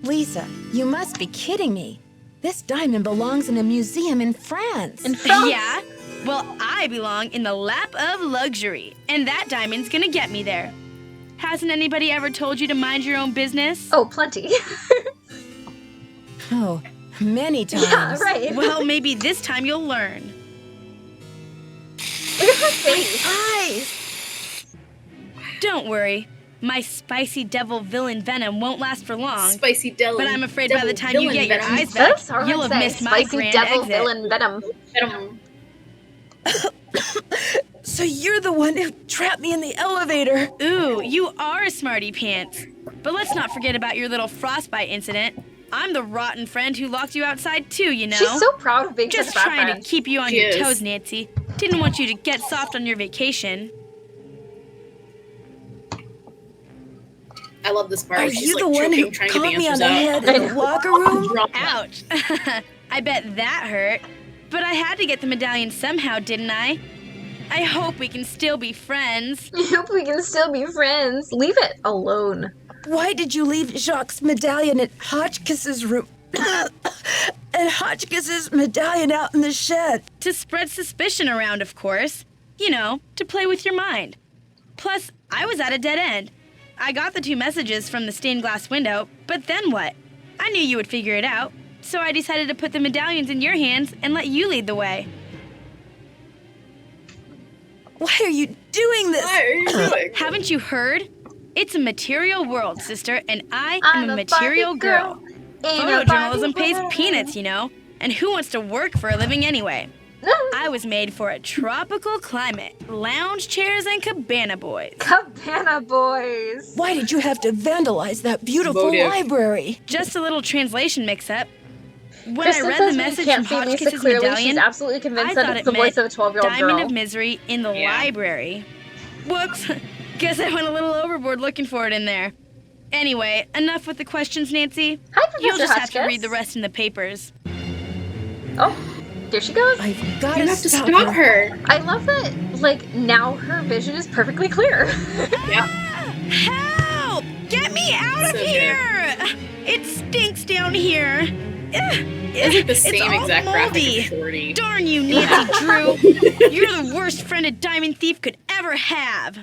Lisa, you must be kidding me. This diamond belongs in a museum in France. In France. Yeah? Well, I belong in the lap of luxury, and that diamond's gonna get me there. Hasn't anybody ever told you to mind your own business? Oh, plenty. Oh, many times. Yeah, right. Well, maybe this time you'll learn. Look at her face. Eyes. Don't worry. My spicy devil villain Venom won't last for long. Spicy deli. But I'm afraid by the time you get your eyes back, That's hard you'll to have say. missed my Spicy grand devil exit. villain Venom. So you're the one who trapped me in the elevator. Ooh, you are a smarty pants. But let's not forget about your little frostbite incident. I'm the rotten friend who locked you outside too, you know. She's so proud of being Just such a bad trying friend. to keep you on She your is. toes, Nancy. Didn't want you to get soft on your vacation. I love this part. Are She's you like the one who choking, trying to caught get me the on answers the out. head in the locker room? Drop. Ouch. I bet that hurt. But I had to get the medallion somehow, didn't I? I hope we can still be friends. I hope we can still be friends. Leave it alone. Why did you leave Jacques' medallion at Hotchkiss's room? And Hotchkiss's medallion out in the shed? To spread suspicion around, of course. You know, to play with your mind. Plus, I was at a dead end. I got the 2 messages from the stained glass window, but then what? I knew you would figure it out, so I decided to put the medallions in your hands and let you lead the way. Why are you doing this? Why are you doing? Haven't you heard? It's a material world, sister, and I I'm am a a material Barbie girl. girl. Ain't a Photojournalism Barbie pays girl. peanuts, you know. And who wants to work for a living anyway? I was made for a tropical climate, lounge chairs and cabana boys. Cabana boys. Why did you have to vandalize that beautiful Motive. library? Just a little translation mix-up. When Kristen I read says the we message can't from see Lisa Hotchkiss's clearly. medallion, She's absolutely convinced I that thought it's it the voice meant of a 12-year-old Diamond girl. of Misery in the Yeah. library. Whoops. Guess I went a little overboard looking for it in there. Anyway, enough with the questions, Nancy. Hi, Professor You'll just have to Hotchkiss. read the rest in the papers. Oh, there she goes. I've got You to have to stop stop her. I love that, like, now her vision is perfectly clear. Yeah. Help! Get me out of So good. here! It stinks down here. It's like the same all exact graphic moldy. of Shorty. Darn you, Nancy Drew. You're the worst friend a diamond thief could ever have.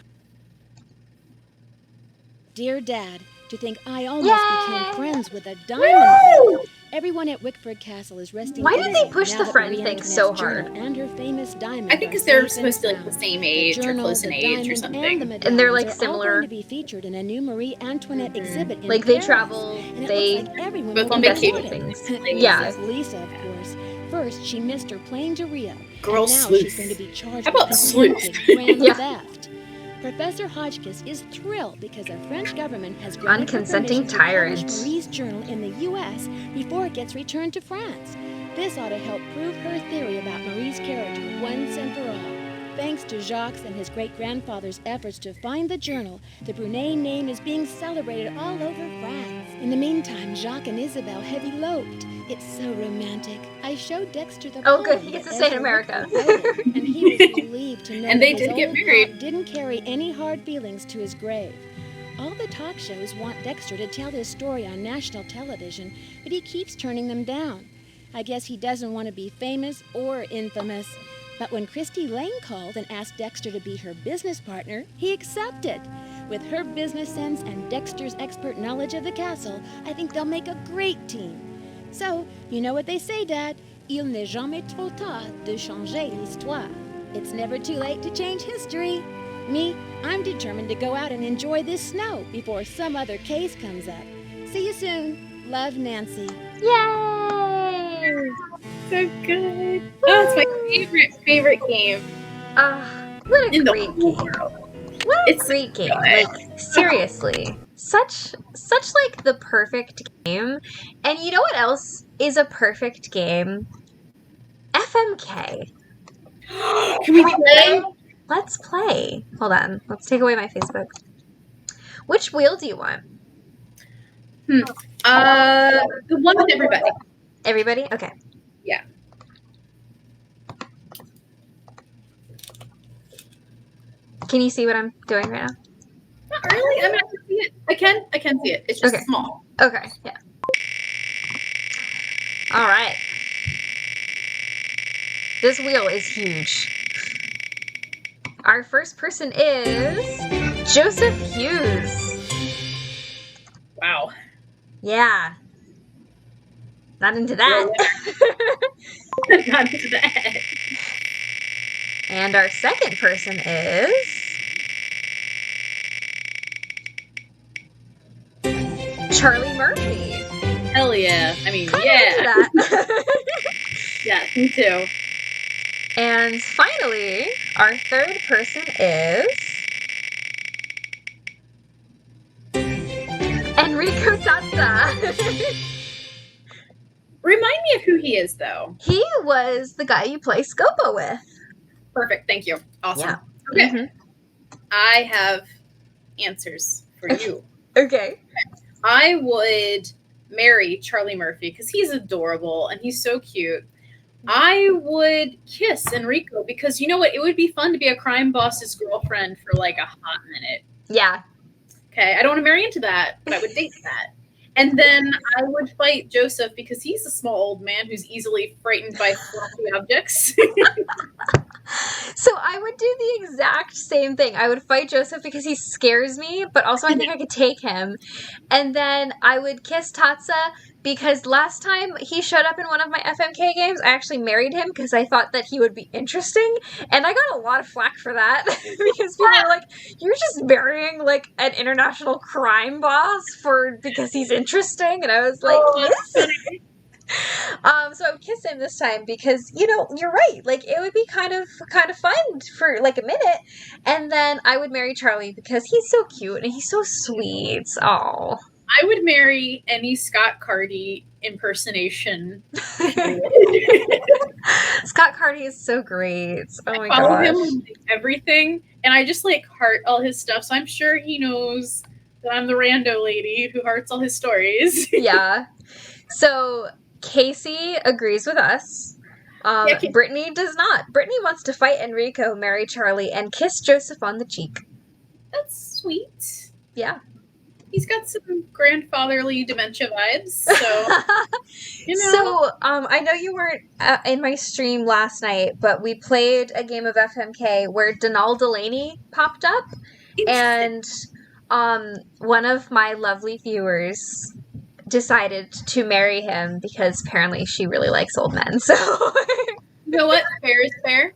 Dear Dad, to think I almost Yay! became friends with a diamond thief. Everyone at Wickford Castle is resting Why do easy they push now the that friend Marie thing Antoinette's so journal hard? and her famous diamond I think are because they're safe and supposed to be like the sound. same The age or journal, close in the age or diamond, something. And, the And they're, like, medallions are all similar. going to be featured in a new Marie Antoinette exhibit in Like, they Paris. travel, And it they looks like everyone both will on be investigate vacation. excited. things. Yeah. Except Lisa, of course. First, she missed her plane to Rio. Girl and now sleuth. she's going to be charged How with about sleuth? conspiracy grand Yeah. theft. Professor Hotchkiss is thrilled because the French government has granted her Unconsenting permission to publish tyrant. Marie's journal in the U.S. before it gets returned to France. This ought to help prove her theory about Marie's character once and for all. Thanks to Jacques and his great-grandfather's efforts to find the journal, the Brunet name is being celebrated all over France. In the meantime, Jacques and Isabel have eloped. It's so romantic. I showed Dexter the Oh, good, poem he gets that to stay in Ezra America. Wickford wrote, and he was relieved to know And that they his did get old married. pop didn't carry any hard feelings to his grave. All the talk shows want Dexter to tell his story on national television, but he keeps turning them down. I guess he doesn't want to be famous or infamous. But when Christy Lane called and asked Dexter to be her business partner, he accepted. With her business sense and Dexter's expert knowledge of the castle, I think they'll make a great team. So, you know what they say, Dad? Il n'est jamais trop tard de changer l'histoire. It's never too late to change history. Me, I'm determined to go out and enjoy this snow before some other case comes up. See you soon. Love, Nancy. Yay! So good. Oh, it's my favorite game What a in the great whole game. world. What a It's great game. good. Like, seriously. Such like the perfect game. And you know what else is a perfect game? FMK. Can we play? Let's play. Hold on. Let's take away my Facebook. Which wheel do you want? The one with everybody. Everybody? Okay. Yeah. Can you see what I'm doing right now? Not really. I mean, I can see it. I can see it. It's just Okay. small. Okay, yeah. All right. This wheel is huge. Our first person is Joseph Hughes. Wow. Yeah. Not into that. Not into that. And our second person is Charlie Murphy. Hell yeah. I mean, Kinda yeah. into that. Yeah, me too. And finally, our third person is Enrico Tazza. Remind me of who he is, though. He was the guy you play Scopo with. Perfect. Thank you. Awesome. Yeah. Okay. Mhm. I have answers for you. Okay. I would marry Charlie Murphy because he's adorable and he's so cute. I would kiss Enrico because you know what? It would be fun to be a crime boss's girlfriend for like a hot minute. Yeah. Okay. I don't want to marry into that, but I would date that. And then I would fight Joseph because he's a small old man who's easily frightened by fluffy objects. So I would do the exact same thing. I would fight Joseph because he scares me, but also I think I could take him. And then I would kiss Tatsa because last time he showed up in one of my FMK games, I actually married him because I thought that he would be interesting. And I got a lot of flack for that because people were like, you're just marrying like an international crime boss because he's interesting. And I was like, yes. So I would kiss him this time because, you know, you're right. Like, it would be kind of fun for like a minute. And then I would marry Charlie because he's so cute and he's so sweet. Oh. I would marry any Scott Carty impersonation. Scott Carty is so great. Oh my I follow gosh. him on everything, and I just like heart all his stuff. So I'm sure he knows that I'm the rando lady who hearts all his stories. Yeah. So Casey agrees with us. Yeah, Brittany does not. Brittany wants to fight Enrico, marry Charlie, and kiss Joseph on the cheek. That's sweet. Yeah. he's got some grandfatherly dementia vibes. So, So, I know you weren't in my stream last night, but we played a game of FMK where Denal Delaney popped up, and one of my lovely viewers decided to marry him because apparently she really likes old men. So, you know what? Fair is fair.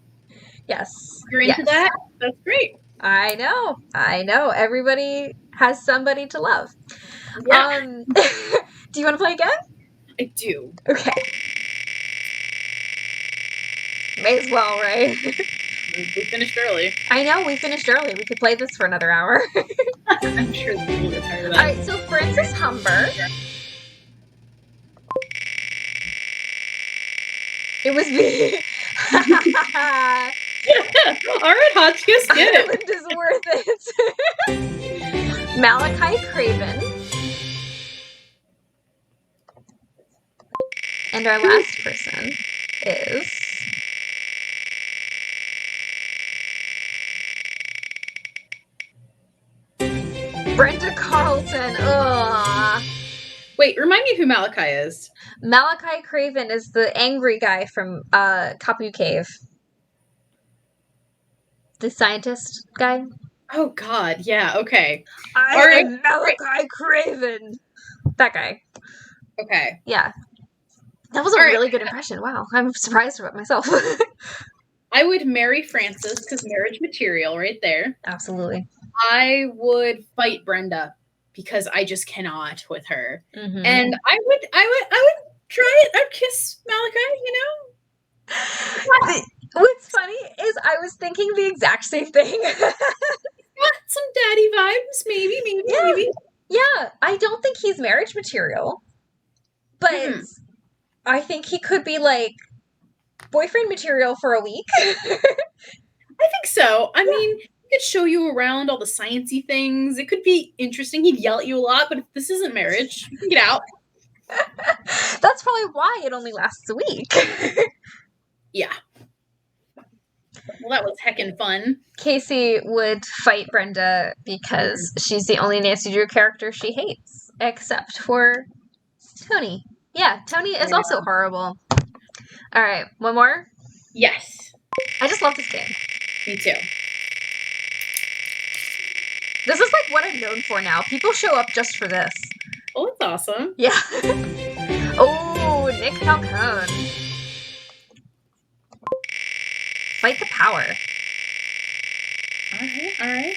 yes, You're into that? That's great. I know. Everybody has somebody to love. Yeah. Do you want to play again? I do. Okay. May as well, right? We finished early. I know, we finished early. We could play this for another hour. I'm sure the people get tired of that. Alright, so Francis Humber. It was me. Alright, Hotchkiss, get it. Ireland is worth it. Malachi Craven. And our last person is... Brenda Carlton. Ugh. Wait, remind me who Malachi is. Malachi Craven is the angry guy from Kapu Cave. The scientist guy. Oh God, yeah, okay. I'm Malachi Craven. That guy. Okay. Yeah. That was a really good impression. Wow. I'm surprised about myself. I would marry Francis because marriage material right there. Absolutely. I would fight Brenda because I just cannot with her. Mm-hmm. And I would try it. I'd kiss Malachi, you know? What's funny is I was thinking the exact same thing. Got some daddy vibes, maybe. Yeah, I don't think he's marriage material. But I think he could be like boyfriend material for a week. I think so. I mean, he could show you around all the sciencey things. It could be interesting. He'd yell at you a lot, but if this isn't marriage, you can get out. That's probably why it only lasts a week. Yeah. Well, that was heckin' fun. Casey would fight Brenda because she's the only Nancy Drew character she hates, except for Tony. Yeah, Tony is also horrible. All right, one more? Yes. I just love this game. Me too. This is like what I'm known for now. People show up just for this. Oh, that's awesome. Yeah. Oh, Nick Falcone. Fight the power. All right.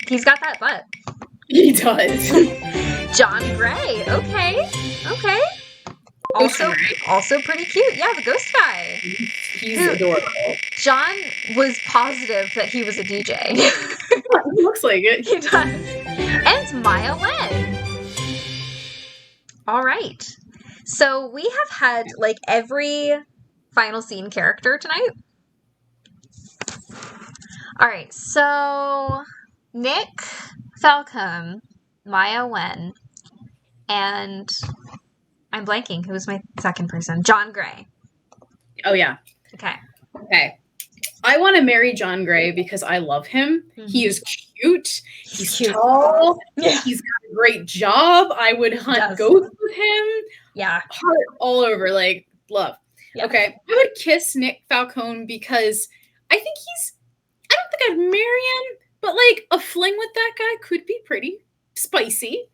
He's got that butt. He does. John Gray. Okay. Also pretty cute. Yeah, the ghost guy. He's adorable. John was positive that he was a DJ. He looks like it. He does. And Maya Wen. All right. So we have had like every final scene character tonight. All right. So Nick Falcone, Maya Wen, and I'm blanking. Who was my second person? John Gray. Oh, yeah. Okay. I want to marry John Gray because I love him. Mm-hmm. He is cute. He's cute. Tall. Yeah. He's got a great job. I would hunt ghosts with him. Yeah. Heart all over. Like, love. Yeah. Okay. I would kiss Nick Falcone because I don't think I'd marry him, but like a fling with that guy could be pretty spicy.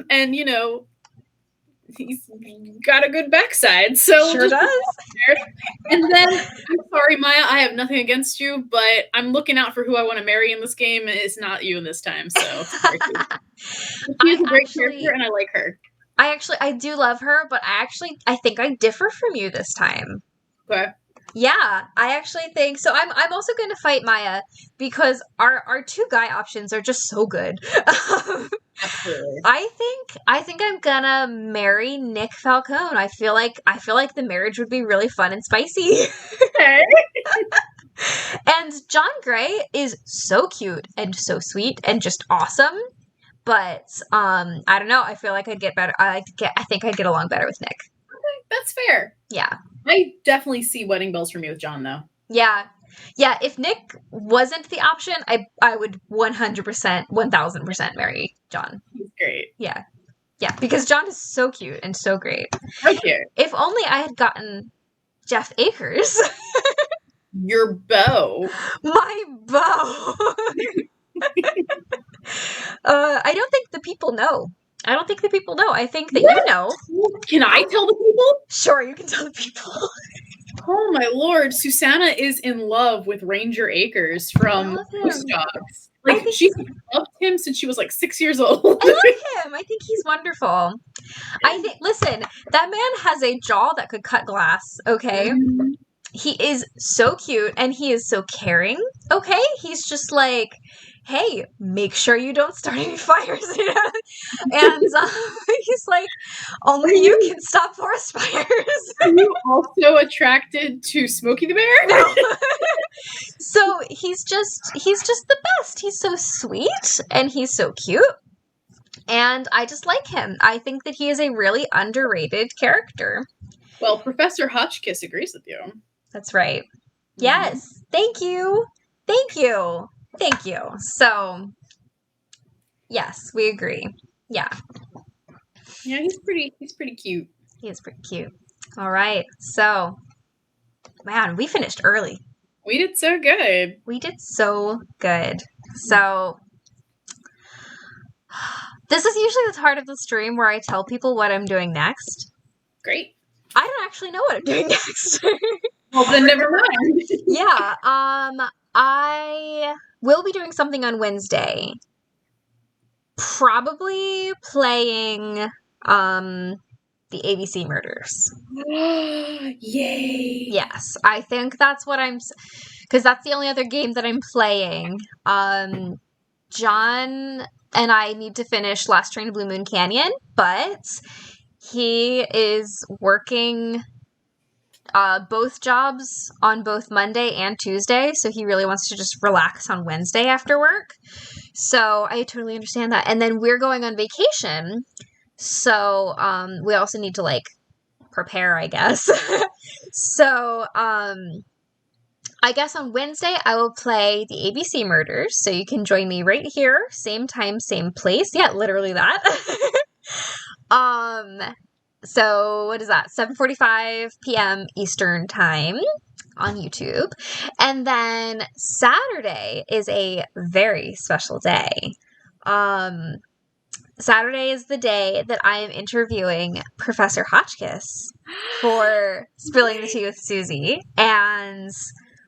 And you know, he's got a good backside, so sure does. And then I'm sorry, Maya, I have nothing against you, but I'm looking out for who I want to marry in this game. It's not you in this time, so she's a great character, and I like her. I do love her, but I think I differ from you this time. Okay. Yeah, I actually think so. I'm also going to fight Maya because our two guy options are just so good. Absolutely. I think I'm gonna marry Nick Falcone. I feel like the marriage would be really fun and spicy. Okay. And John Gray is so cute and so sweet and just awesome. But I don't know. I feel like I'd get better. I think I'd get along better with Nick. Okay, that's fair. Yeah. I definitely see wedding bells for me with John, though. Yeah. Yeah, if Nick wasn't the option, I would 100%, 1000% marry John. He's great. Yeah. Yeah, because John is so cute and so great. So cute. If only I had gotten Jeff Akers. Your beau. My beau. I don't think the people know. I don't think the people know. I think that you know. Can I tell the people? Sure, you can tell the people. Oh my lord, Susanna is in love with Ranger Akers from love him. Ghost Dogs. Like, she's loved him since she was like 6 years old. I love him. I think he's wonderful. Listen, that man has a jaw that could cut glass, okay? He is so cute and he is so caring, okay? He's just like, hey, make sure you don't start any fires. And he's like, only you can stop forest fires. Are you also attracted to Smokey the Bear? No. So he's just the best. He's so sweet and he's so cute. And I just like him. I think that he is a really underrated character. Well, Professor Hotchkiss agrees with you. That's right. Yes. Thank you. Thank you. Thank you. So, yes, we agree. Yeah. Yeah, he's pretty cute. He is pretty cute. All right. So, man, we finished early. We did so good. We did so good. So, this is usually the part of the stream where I tell people what I'm doing next. Great. I don't actually know what I'm doing next. Well, then never mind. Yeah. I will be doing something on Wednesday. Probably playing the ABC Murders. Yay. Yes, I think that's what because that's the only other game that I'm playing. John and I need to finish Last Train to Blue Moon Canyon, but he is working both jobs on both Monday and Tuesday, so he really wants to just relax on Wednesday after work. So I totally understand that. And then we're going on vacation, so we also need to like prepare, I guess. So I guess on Wednesday I will play the ABC Murders, so you can join me right here, same time, same place. Yeah, literally that. So what is that? 7:45 p.m. Eastern time on YouTube. And then Saturday is a very special day. Saturday is the day that I am interviewing Professor Hotchkiss for Spilling the Tea with Susie. And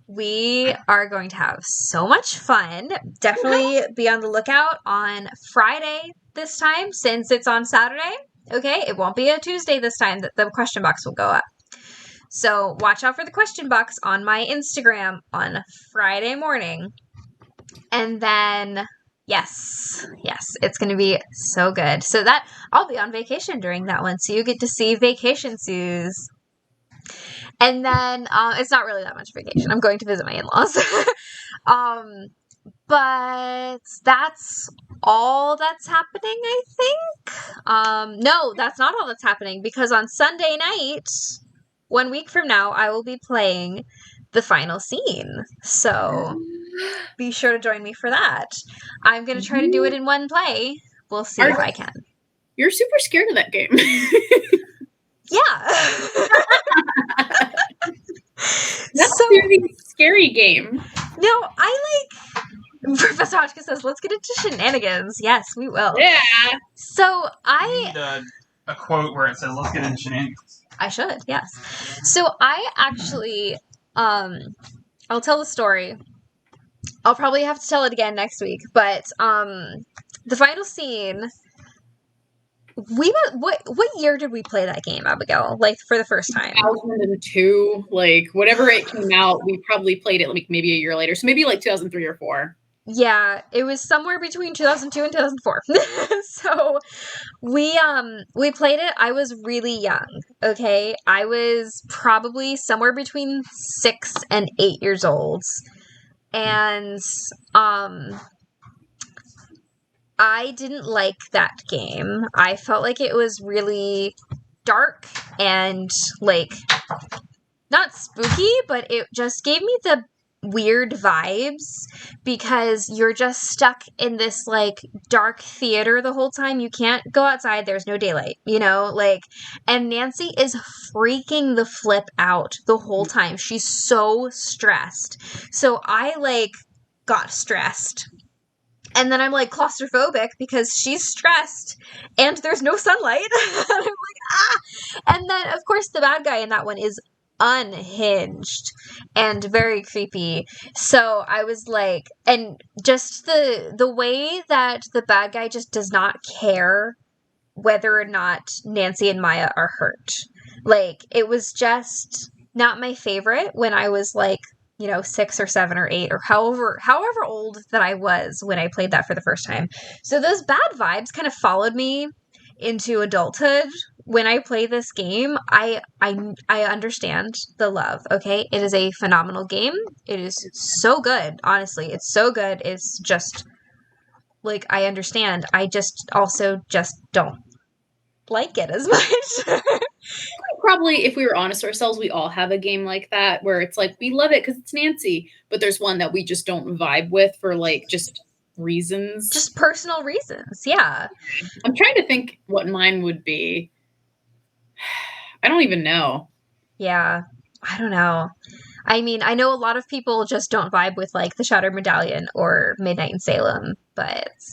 we are going to have so much fun. Definitely be on the lookout on Friday this time, since it's on Saturday. Okay, it won't be a Tuesday this time that the question box will go up. So watch out for the question box on my Instagram on Friday morning. And then, yes, it's going to be so good. So that, I'll be on vacation during that one, so you get to see Vacation Suze. And then, it's not really that much vacation. I'm going to visit my in-laws. But that's all that's happening, I think. No, that's not all that's happening, because on Sunday night, 1 week from now, I will be playing the final scene. So be sure to join me for that. I'm going to try to do it in one play. We'll see if I can. You're super scared of that game. Yeah. That's a really scary game. No, I like... Professor Hotchkiss says, let's get into shenanigans. Yes, we will. Yeah. So You need a quote where it says, let's get into shenanigans. I should, yes. So I actually, I'll tell the story. I'll probably have to tell it again next week, but the final scene... What year did we play that game, Abigail? Like, for the first time? 2002, like, whatever it came out, we probably played it like maybe a year later. So maybe like 2003 or 4. Yeah, it was somewhere between 2002 and 2004. So we played it. I was really young, okay? I was probably somewhere between 6 and 8 years old. And I didn't like that game. I felt like it was really dark and, like, not spooky, but it just gave me the weird vibes because you're just stuck in this like dark theater the whole time. You can't go outside. There's no daylight, you know, like, and Nancy is freaking the flip out the whole time. She's so stressed. So I like got stressed. And then I'm like claustrophobic because she's stressed and there's no sunlight. And I'm like, ah. And then of course the bad guy in that one is unhinged and very creepy. So I was like, and just the way that the bad guy just does not care whether or not Nancy and Maya are hurt. Like, it was just not my favorite when I was like, you know, 6 or 7 or 8 or however old that I was when I played that for the first time. So those bad vibes kind of followed me into adulthood. When I play this game, I understand the love, okay? It is a phenomenal game. It is so good, honestly. It's so good. It's just, like, I understand. I just also just don't like it as much. Probably, if we were honest with ourselves, we all have a game like that where it's like, we love it because it's Nancy, but there's one that we just don't vibe with for, like, just reasons. Just personal reasons, yeah. I'm trying to think what mine would be. I don't even know. Yeah, I don't know. I mean, I know a lot of people just don't vibe with, like, the Shattered Medallion or Midnight in Salem,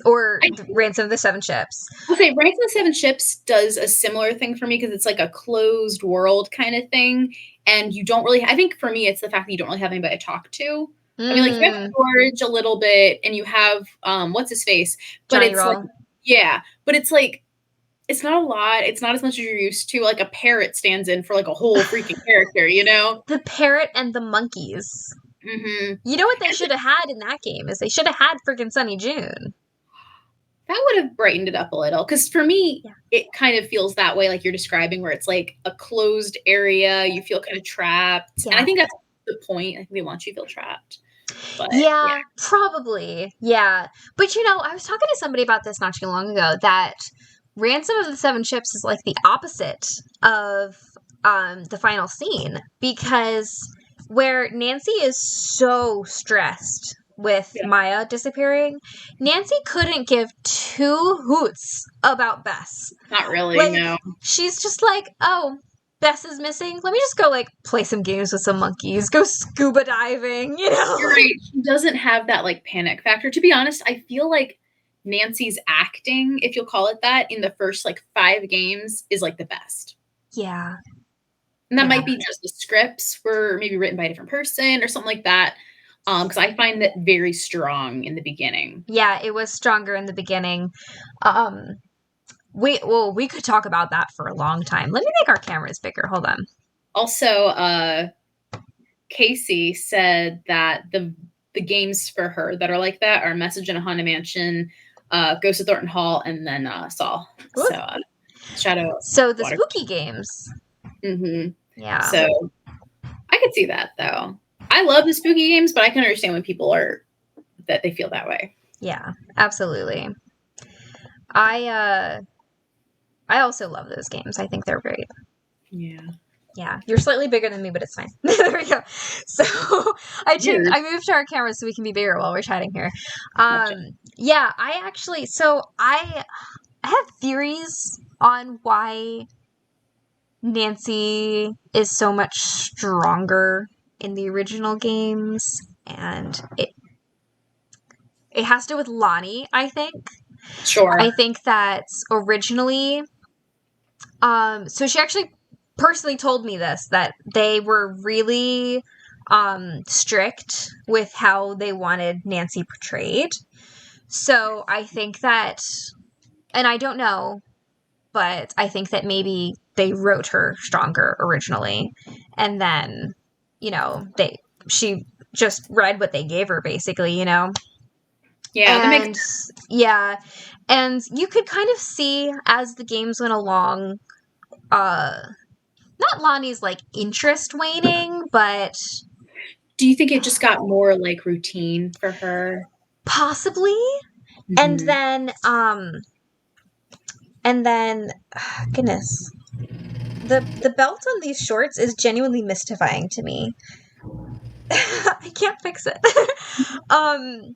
or Ransom of the Seven Ships. I'll say Ransom of the Seven Ships does a similar thing for me because it's like a closed world kind of thing, and you don't really, I think for me, it's the fact that you don't really have anybody to talk to. I mean, like, you have George a little bit, and you have, what's his face? But Johnny it's Roll. like, yeah, but it's like, it's not a lot. It's not as much as you're used to. Like, a parrot stands in for like a whole freaking character, you know? The parrot and the monkeys. Mm-hmm. You know what they should have had in that game is they should have had freaking Sunny June. That would have brightened it up a little. Because for me, it kind of feels that way, like you're describing, where it's like a closed area. You feel kind of trapped. Yeah. And I think that's the point. I think they want you to feel trapped. But, yeah, probably. Yeah. But, you know, I was talking to somebody about this not too long ago, that Ransom of the Seven Ships is like the opposite of the final scene, because where Nancy is so stressed with Maya disappearing, Nancy couldn't give 2 hoots about Bess. Not really, like, no. She's just like, oh, Bess is missing. Let me just go, like, play some games with some monkeys, go scuba diving, you know? You're right. She doesn't have that, like, panic factor. To be honest, I feel like Nancy's acting, if you'll call it that, in the first, like, 5 games is, like, the best. Yeah. And that might be just the scripts were maybe written by a different person or something like that. Because I find that very strong in the beginning. Yeah, it was stronger in the beginning. We could talk about that for a long time. Let me make our cameras bigger. Hold on. Also, Casey said that the games for her that are like that are Message in a Haunted Mansion, Ghost of Thornton Hall, and then Saw. Ooh. So Shadow. So the Water. spooky games. Mm-hmm. Yeah. So I could see that though. I love the spooky games, but I can understand when people are that they feel that way. Yeah, absolutely. I also love those games. I think they're great. Yeah. Yeah, you're slightly bigger than me, but it's fine. There we go. So I moved our cameras so we can be bigger while we're chatting here. Yeah, I have theories on why Nancy is so much stronger in the original games, and it has to do with Lonnie, I think. Sure. I think that originally, so she actually personally told me this, that they were really strict with how they wanted Nancy portrayed. So I think that, and I don't know, but I think that maybe they wrote her stronger originally, and then, you know, she just read what they gave her, basically, you know? Yeah, and, that makes sense. Yeah, and you could kind of see as the games went along, not Lonnie's, like, interest waning, but... Do you think it just got more, like, routine for her? Possibly. Mm-hmm. And then, goodness, the belt on these shorts is genuinely mystifying to me. I can't fix it. And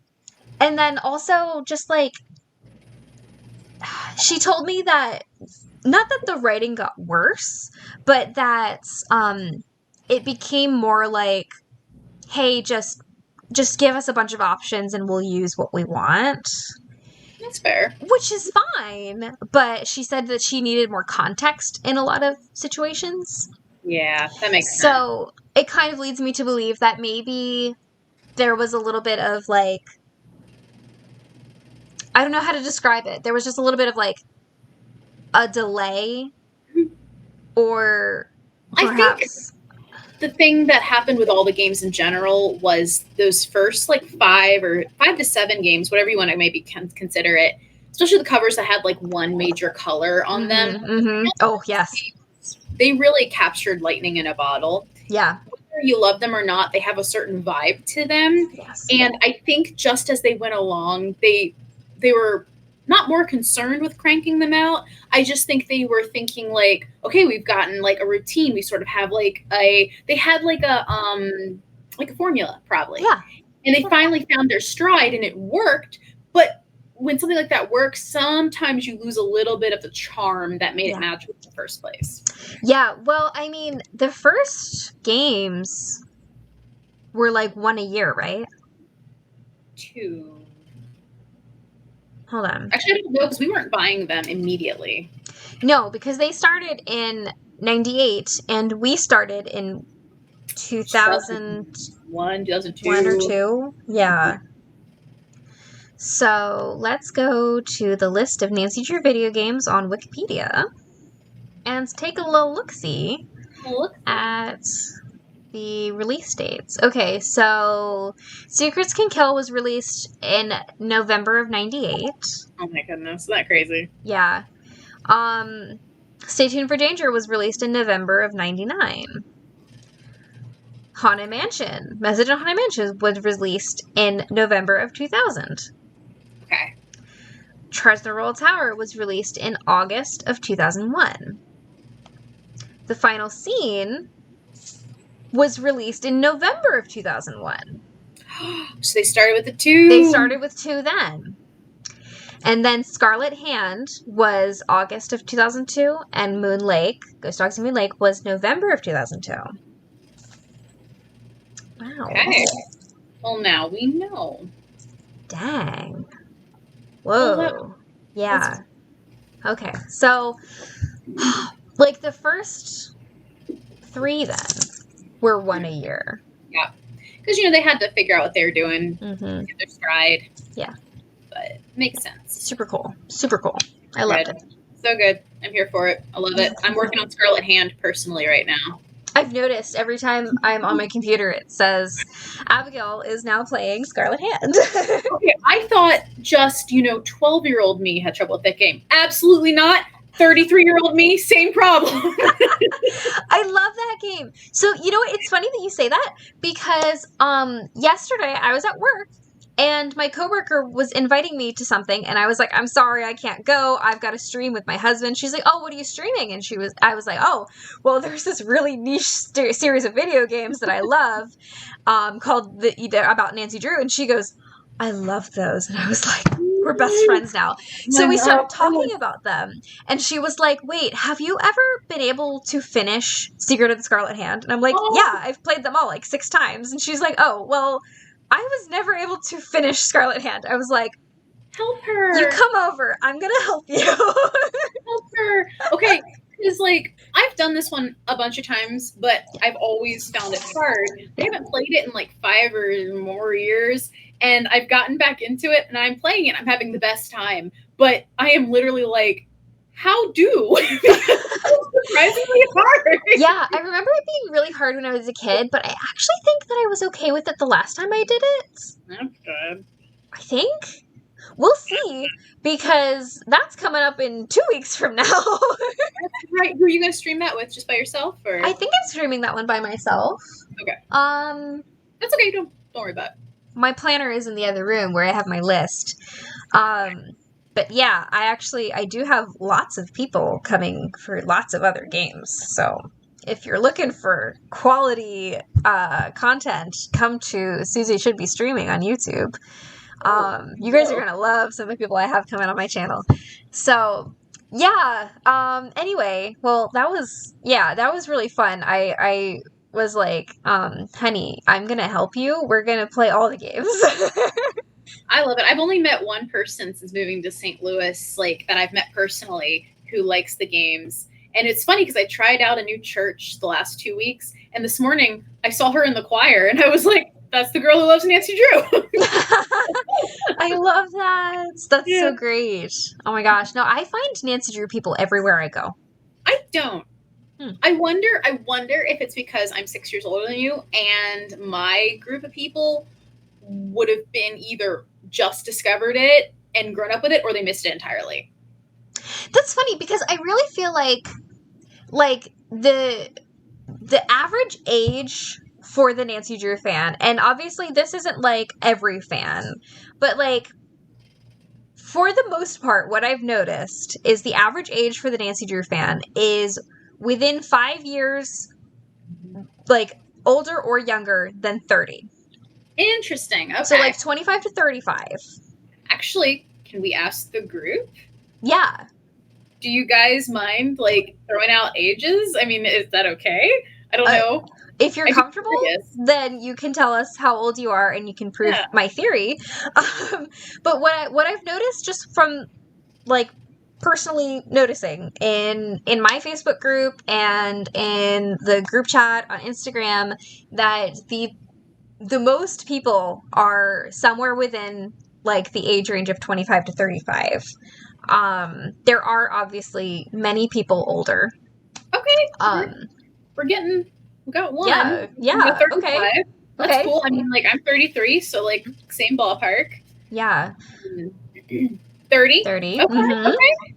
then also just like she told me that not that the writing got worse, but that it became more like, hey, just give us a bunch of options and we'll use what we want. That's fair. Which is fine, but she said that she needed more context in a lot of situations. Yeah, that makes sense. So it kind of leads me to believe that maybe there was a little bit of like, I don't know how to describe it. There was just a little bit of like a delay, or perhaps the thing that happened with all the games in general was those first like 5 to 7 games, whatever you want to maybe consider it, especially the covers that had like one major color on them. Mm-hmm. Oh, yes. They really captured lightning in a bottle. Yeah. Whether you love them or not, they have a certain vibe to them. Yes. And I think just as they went along, they were not more concerned with cranking them out. I just think they were thinking like, okay, we've gotten like a routine. We sort of have like they had like a formula probably. Yeah. And they finally found their stride and it worked. But when something like that works, sometimes you lose a little bit of the charm that made it magical in the first place. Yeah. Well, I mean, the first games were like 1 a year, right? 2. Hold on. Actually, I don't know because we weren't buying them immediately. No, because they started in 98 and we started in 2001, 2002. 1 or 2. Yeah. So let's go to the list of Nancy Drew video games on Wikipedia and take a little look-see at the release dates. Okay, so Secrets Can Kill was released in November of 98. Oh my goodness, isn't that crazy? Yeah. Stay Tuned for Danger was released in November of 99. Haunted Mansion, Message on Haunted Mansion was released in November of 2000. Okay. Tresor Royal Tower was released in August of 2001. The Final Scene was released in November of 2001. So they started with the 2. They started with 2 then. And then Scarlet Hand was August of 2002, and Moon Lake, Ghost Dogs in Moon Lake, was November of 2002. Wow. Okay. Well, now we know. Dang. Whoa. Yeah. Okay. So, like, the first 3 then were 1 a year. Yeah. Because, they had to figure out what they were doing. Mm-hmm. Get their stride. Yeah. But makes sense. Super cool. Super cool. I loved it. So good. I'm here for it. I love it. I'm working on Scarlet Hand personally right now. I've noticed every time I'm on my computer, it says Abigail is now playing Scarlet Hand. Okay, I thought just, 12-year-old me had trouble with that game. Absolutely not. 33-year-old me, same problem. I love that game. So, it's funny that you say that because yesterday I was at work and my coworker was inviting me to something and I was like, I'm sorry, I can't go. I've got to stream with my husband. She's like, oh, what are you streaming? And I was like, oh, well, there's this really niche series of video games that I love called about Nancy Drew. And she goes, I love those. And I was like, we're best friends now. So we started talking about them. And she was like, wait, have you ever been able to finish Secret of the Scarlet Hand? And I'm like, yeah, I've played them all like 6 times. And she's like, oh, well, I was never able to finish Scarlet Hand. I was like, help her. You come over. I'm going to help you. Help her. Okay. Because, I've done this one a bunch of times, but I've always found it hard. I haven't played it in 5 or more years, and I've gotten back into it, and I'm playing it. I'm having the best time. But I am literally like, how do? It's surprisingly hard. Yeah, I remember it being really hard when I was a kid, but I actually think that I was okay with it the last time I did it. That's good. I think. We'll see, because that's coming up in 2 weeks from now. Right. Who are you going to stream that with? Just by yourself? Or? I think I'm streaming that one by myself. Okay. That's okay. Don't worry about it. My planner is in the other room where I have my list. But yeah, I do have lots of people coming for lots of other games. So if you're looking for quality content, come to Susie Should Be Streaming on YouTube. You guys are gonna love some of the people I have coming on my channel. So yeah. Anyway, well, that was really fun. I was like, honey, I'm gonna help you. We're gonna play all the games. I love it. I've only met one person since moving to St. Louis, like that I've met personally, who likes the games. And it's funny because I tried out a new church the last 2 weeks, and this morning I saw her in the choir, and I was like, "That's the girl who loves Nancy Drew." I love that. That's so great. Oh my gosh! No, I find Nancy Drew people everywhere I go. I don't. I wonder if it's because I'm 6 years older than you, and my group of people would have been either just discovered it and grown up with it, or they missed it entirely. That's funny because I really feel like the average age for the Nancy Drew fan, and obviously this isn't like every fan, but like for the most part, what I've noticed is the average age for the Nancy Drew fan is within 5 years, like older or younger than 30. Interesting. Okay. So like 25 to 35. Actually, can we ask the group? Yeah. Do you guys mind like throwing out ages? I mean, is that okay? I don't know. If you're comfortable, then you can tell us how old you are and you can prove my theory. But what I've noticed just from like personally noticing in my Facebook group and in the group chat on Instagram, that the most people are somewhere within like the age range of 25 to 35. There are obviously many people older. Okay. We got one. Yeah. Okay. That's cool. I mean, like, I'm 33, so like same ballpark. Yeah. 30. 30. Okay. Okay.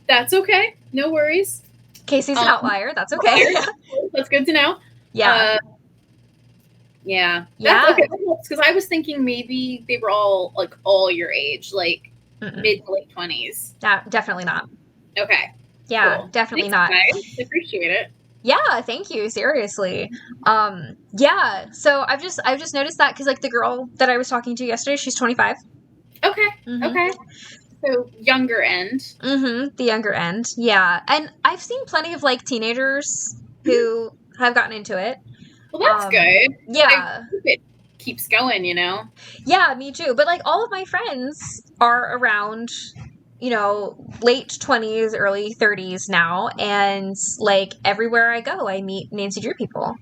That's okay. No worries. Casey's an outlier. That's okay. That's good to know. Yeah. That's okay. Because I was thinking maybe they were all like all your age, like mid to late 20s. Definitely not. Okay. Yeah, cool. Definitely Thanks, not. Guys. Appreciate it. Yeah, thank you. Seriously. Yeah. So I've just noticed that because like the girl that I was talking to yesterday, she's 25. Okay. Okay. So younger end. The younger end. Yeah, and I've seen plenty of like teenagers who have gotten into it. Well, that's good. Yeah. I hope it keeps going, you know? Yeah, me too. But like all of my friends are around, you know, late 20s, early 30s now. And like everywhere I go, I meet Nancy Drew people.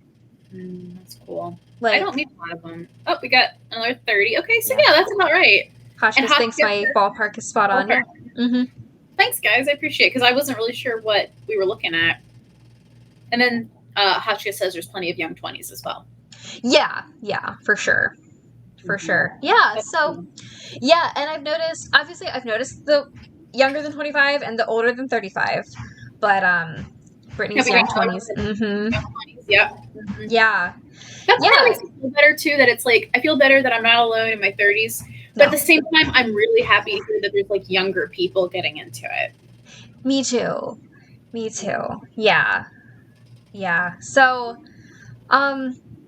That's cool. Like, I don't meet a lot of them. Oh, we got another 30. Okay, so yeah, that's about right. Hotchkiss thinks my ballpark is spot on. Yeah. Thanks, guys. I appreciate it because I wasn't really sure what we were looking at. And then Hotchkiss says there's plenty of young 20s as well. Yeah, for sure. For sure. Yeah, so, yeah, and I've noticed the younger than 25 and the older than 35. But, Brittany's young 20s. Young 20s, yeah. Yeah. That's what makes me feel better, too, that it's like, I feel better that I'm not alone in my 30s. But at the same time, I'm really happy to hear that there's, like, younger people getting into it. Me too. Yeah. Yeah. So,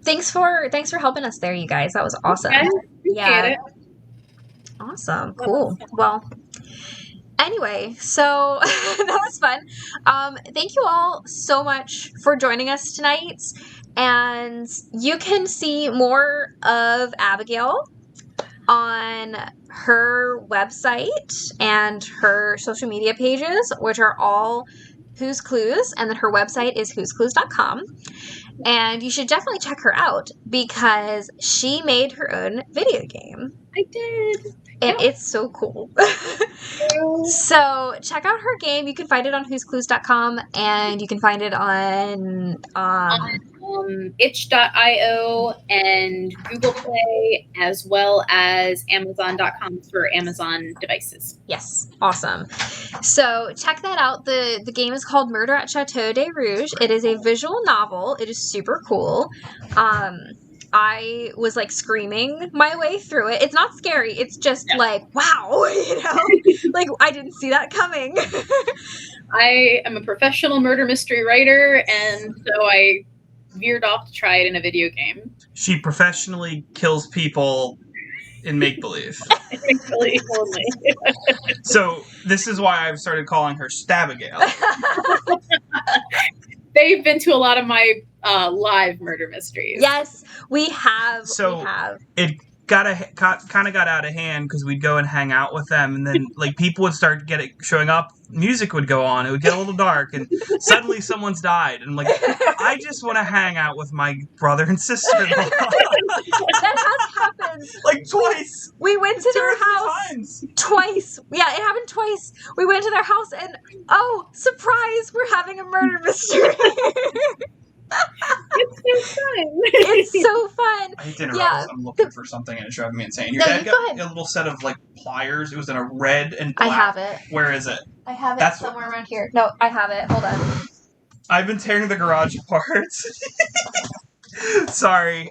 thanks for helping us there, you guys. That was awesome. Yeah. Awesome. Cool. Well, anyway, so that was fun. Thank you all so much for joining us tonight. And you can see more of Abigail on her website and her social media pages, which are all Who's Clues, and then her website is whosclues.com. And you should definitely check her out because she made her own video game. I did. And it's so cool. So check out her game. You can find it on whosclues.com, and you can find it on itch.io and Google Play, as well as Amazon.com for Amazon devices. Yes, awesome. So check that out. The game is called Murder at Chateau de Rouge. It is a visual novel. It is super cool. I was like screaming my way through it. It's not scary. It's just like, wow, like I didn't see that coming. I am a professional murder mystery writer, and so I veered off to try it in a video game. She professionally kills people in make-believe. Really only. So this is why I've started calling her Abigail. They've been to a lot of my live murder mysteries. Yes, we have. So we have. It kind of got out of hand because we'd go and hang out with them, and then like people would start showing up. Music would go on. It would get a little dark, and suddenly someone's died. And I'm like, I just want to hang out with my brother and sister-in-law. That has happened. Like twice. We went to their house times. twice. Yeah, it happened twice. We went to their house and, oh, surprise, we're having a murder mystery. It's so fun. It's so fun. I hate to interrupt. Yeah. I'm looking for something and it's driving me insane. Your No, dad you go got ahead. a little set of like pliers. It was in a red and black. I have it. Where is it? I have it That's somewhere around here. No, I have it. Hold on. I've been tearing the garage apart. Sorry.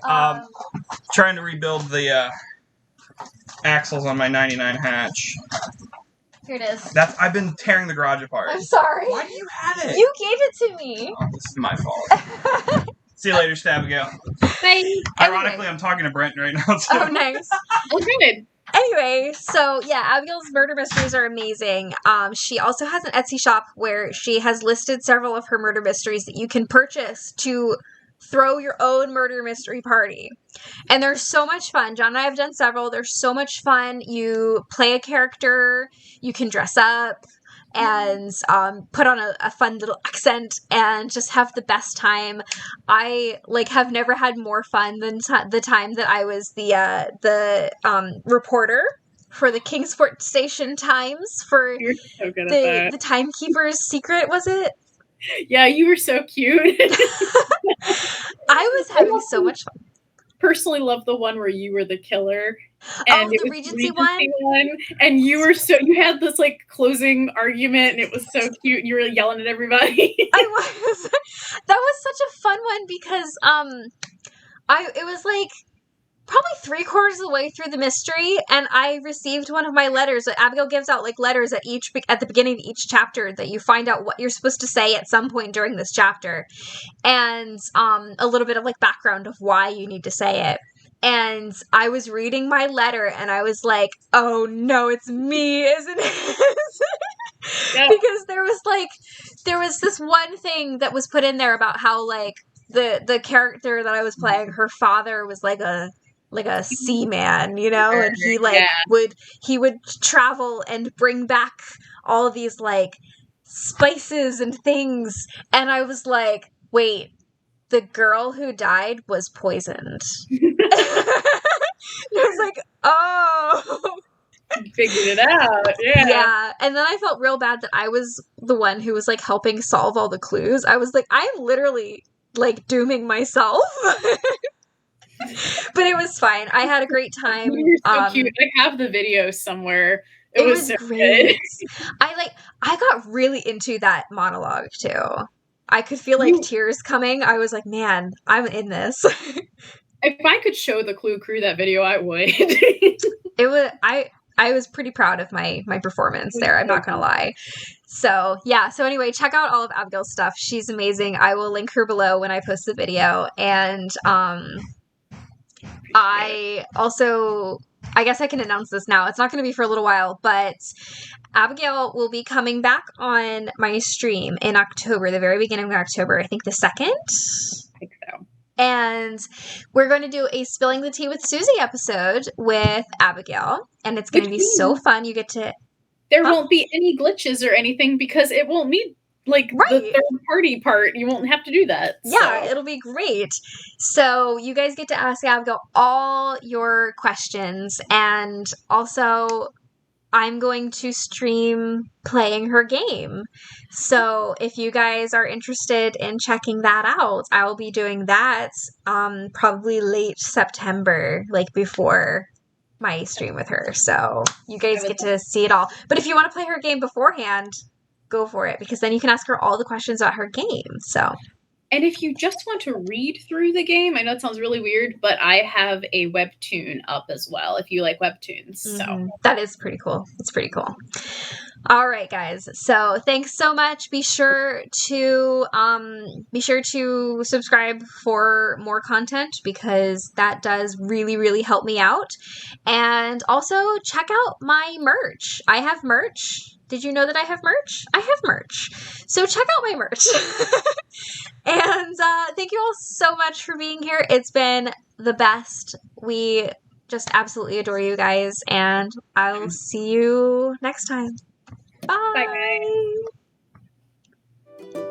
Trying to rebuild the axles on my 99 hatch. Here it is. I've been tearing the garage apart. I'm sorry. Why do you have it? You gave it to me. Oh, this is my fault. See you later, Abigail. Bye. Ironically, I'm talking to Brent right now, too. Oh, nice. Oh, good. Anyway, so yeah, Abigail's murder mysteries are amazing. She also has an Etsy shop where she has listed several of her murder mysteries that you can purchase to throw your own murder mystery party. And they're so much fun. John and I have done several. They're so much fun. You play a character, you can dress up and put on a fun little accent and just have the best time. I have never had more fun than the time that I was the reporter for the Kingsport Station Times for You're so good at the Timekeeper's Secret, was it? Yeah, you were so cute. I was having so much fun. Personally love the one where you were the killer. And the Regency one? And you had this like closing argument and it was so cute. You were yelling at everybody. I was. That was such a fun one because it was like probably 3/4 of the way through the mystery, and I received one of my letters. Abigail gives out like letters at the beginning of each chapter that you find out what you're supposed to say at some point during this chapter, and a little bit of like background of why you need to say it. And I was reading my letter, and I was like, "Oh no, it's me, isn't it?" Yeah. Because there was this one thing that was put in there about how like the character that I was playing, her father was like a seaman, and he would travel and bring back all these like spices and things, and I was like, wait, the girl who died was poisoned. And I was like, oh. You figured it out. Yeah. And then I felt real bad that I was the one who was like helping solve all the clues. I was like, I'm literally like dooming myself. But it was fine. I had a great time. You're so cute. I have the video somewhere. It was so great. Good. I got really into that monologue too. I could feel like tears coming. I was like, man, I'm in this. If I could show the Clue crew that video, I would. I was pretty proud of my performance there. I'm not gonna lie. So yeah. So anyway, check out all of Abigail's stuff. She's amazing. I will link her below when I post the video. And I guess I can announce this now. It's not going to be for a little while, but Abigail will be coming back on my stream in October, the very beginning of October. I think the 2nd. I think so. And we're going to do a Spilling the Tea with Susie episode with Abigail, and it's going to be so fun. You get to... There won't be any glitches or anything because it won't need the third party part. You won't have to do that. Yeah, it'll be great. So you guys get to ask Abigail all your questions, and also I'm going to stream playing her game. So if you guys are interested in checking that out, I will be doing that probably late September, like before my stream with her. So you guys get to see it all. But if you want to play her game beforehand, go for it, because then you can ask her all the questions about her game. So And if you just want to read through the game, I know it sounds really weird, but I have a webtoon up as well if you like webtoons. So that is pretty cool. It's pretty cool. All right, guys. So thanks so much. Be sure to subscribe for more content because that does really, really help me out. And also check out my merch. I have merch. Did you know that I have merch? I have merch. So check out my merch. And thank you all so much for being here. It's been the best. We just absolutely adore you guys. And I'll see you next time. Bye. bye, guys.